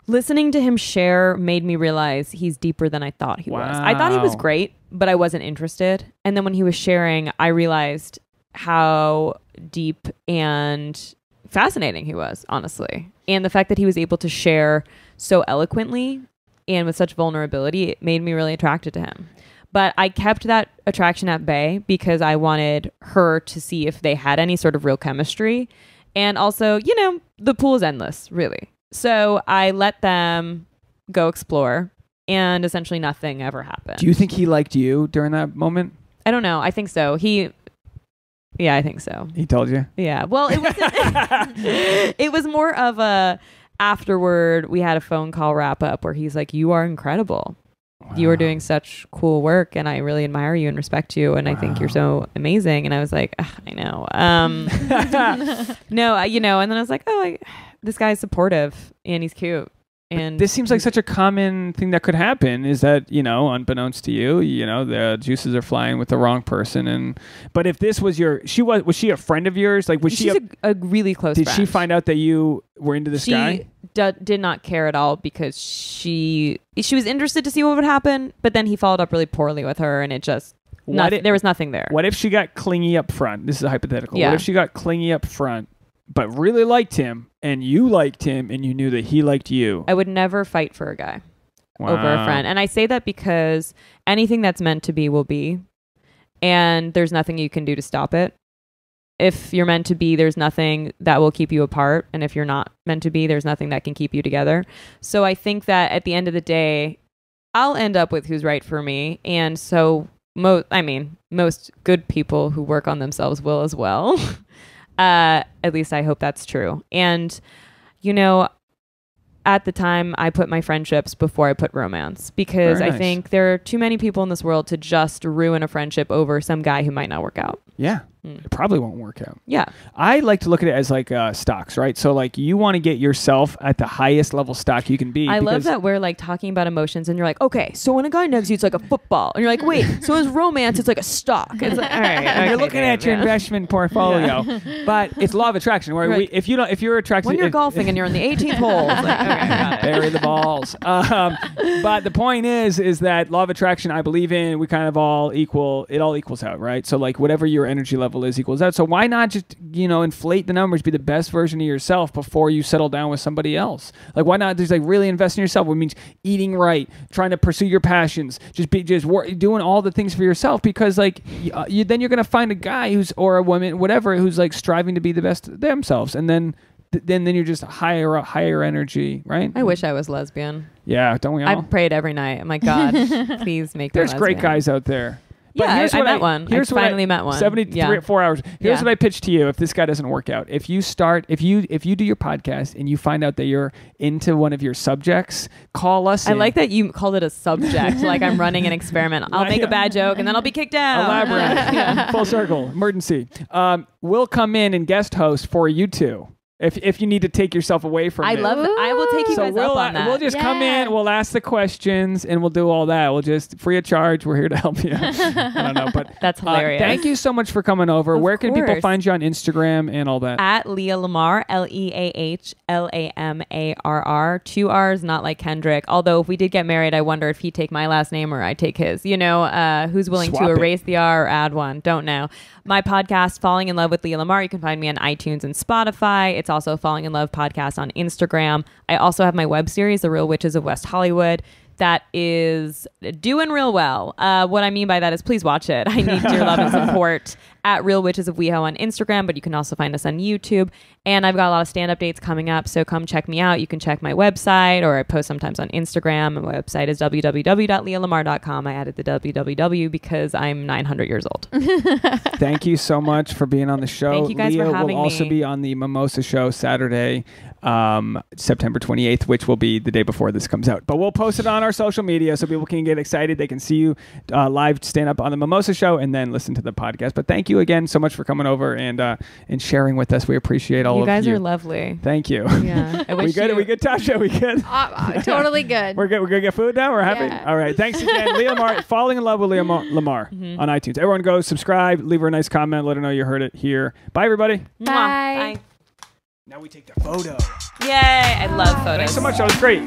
Listening to him share made me realize he's deeper than I thought he was. I thought he was great, but I wasn't interested. And then when he was sharing, I realized how deep and fascinating he was, honestly. And the fact that he was able to share so eloquently and with such vulnerability, it made me really attracted to him. But I kept that attraction at bay because I wanted her to see if they had any sort of real chemistry. And also, you know, the pool is endless, really. So I let them go explore, and essentially nothing ever happened. Do you think he liked you during that moment? I don't know. I think so. Yeah, I think so. He told you? Yeah. Well, it wasn't. It was more of a afterward. We had a phone call wrap up where he's like, "You are incredible. Wow. You are doing such cool work, and I really admire you and respect you, and I think you're so amazing." And I was like, I know. No, you know. And then I was like, this guy's supportive and he's cute And this seems like such a common thing that could happen, is that, unbeknownst to you, the juices are flying with the wrong person. But if this was was she a friend of yours? Like, was she's she a really close did friend. she find out that you were into this guy? Did not care at all, because she was interested to see what would happen, but then he followed up really poorly with her, and it just, there was nothing there. What if she got clingy up front? This is a hypothetical. Yeah. What if she got clingy up front, but really liked him, and you liked him, and you knew that he liked you? I would never fight for a guy over a friend. And I say that because anything that's meant to be will be, and there's nothing you can do to stop it. If you're meant to be, there's nothing that will keep you apart. And if you're not meant to be, there's nothing that can keep you together. So I think that at the end of the day, I'll end up with who's right for me. And so most good people who work on themselves will as well. At least I hope that's true. And, at the time, I put my friendships before I put romance, because I think there are too many people in this world to just ruin a friendship over some guy who might not work out. Yeah. It probably won't work out. Yeah. I like to look at it as like stocks, right? So like you want to get yourself at the highest level stock you can be. I love that we're like talking about emotions, and you're like, okay, so when a guy negs you, it's like a football. And you're like, wait, so as romance, it's like a stock. It's like, all right. Okay, you're looking at your investment portfolio, but it's law of attraction. Where if you're attracted, when you're golfing and you're on the 18th hole, it's like, okay, got it. Bury the balls. But the point is that law of attraction, I believe in. We kind of all equal. It all equals out, right? So like whatever your energy level is equals out. So why not just inflate the numbers, be the best version of yourself before you settle down with somebody else? Like why not just like really invest in yourself? Which means eating right, trying to pursue your passions, doing all the things for yourself, because like then you're gonna find a guy or a woman, whatever, who's like striving to be the best themselves, and then you're just higher energy, right? I wish I was lesbian. Yeah, don't we all? I prayed every night. I'm like, God, please make me There's lesbian. great guys out there. But yeah, I met one. I finally met one. 4 hours. Here's what I pitch to you if this guy doesn't work out. If you do your podcast and you find out that you're into one of your subjects, call us. I like that you called it a subject, like I'm running an experiment. I'll make a bad joke and then I'll be kicked out. Elaborate. Full circle. Emergency. We'll come in and guest host for you two. If you need to take yourself away from I love it. I will take you guys up on that. We'll just come in, we'll ask the questions, and we'll do all that. We'll just, free of charge, we're here to help you. I don't know, but that's hilarious. Thank you so much for coming over. Where can people find you on Instagram and all that? At Leah Lamarr, LeahLamarr. 2 R's, not like Kendrick. Although if we did get married, I wonder if he'd take my last name or I'd take his. Who's willing to erase the R or add one? Don't know. My podcast, Falling in Love with Leah Lamarr, you can find me on iTunes and Spotify. It's also Falling in Love podcast on Instagram. I also have my web series, The Real Witches of West Hollywood, that is doing real well. What I mean by that is please watch it. I need your love and support at Real Witches of WeHo on Instagram, but you can also find us on YouTube. And I've got a lot of stand-up dates coming up, so come check me out. You can check my website, or I post sometimes on Instagram. My website is www.leahlamar.com. I added the www because I'm 900 years old. Thank you so much for being on the show. Thank you guys for having me. Leah will also be on the Mimosa Show Saturday, September 28th, which will be the day before this comes out. But we'll post it on our social media so people can get excited. They can see you live stand up on the Mimosa Show and then listen to the podcast. But thank you again so much for coming over and sharing with us. We appreciate all of you. You guys are lovely. Thank you. Yeah. I wish we good, Tasha? We good? Totally good. We're good. We're gonna get food now. We're happy. Yeah. All right. Thanks again, Leah Lamarr. Falling in Love with Leah Lamarr on iTunes. Everyone go subscribe, leave her a nice comment, let her know you heard it here. Bye, everybody. Bye. Bye. Now we take the photo. Yay! I love photos. Thanks so much. That was great.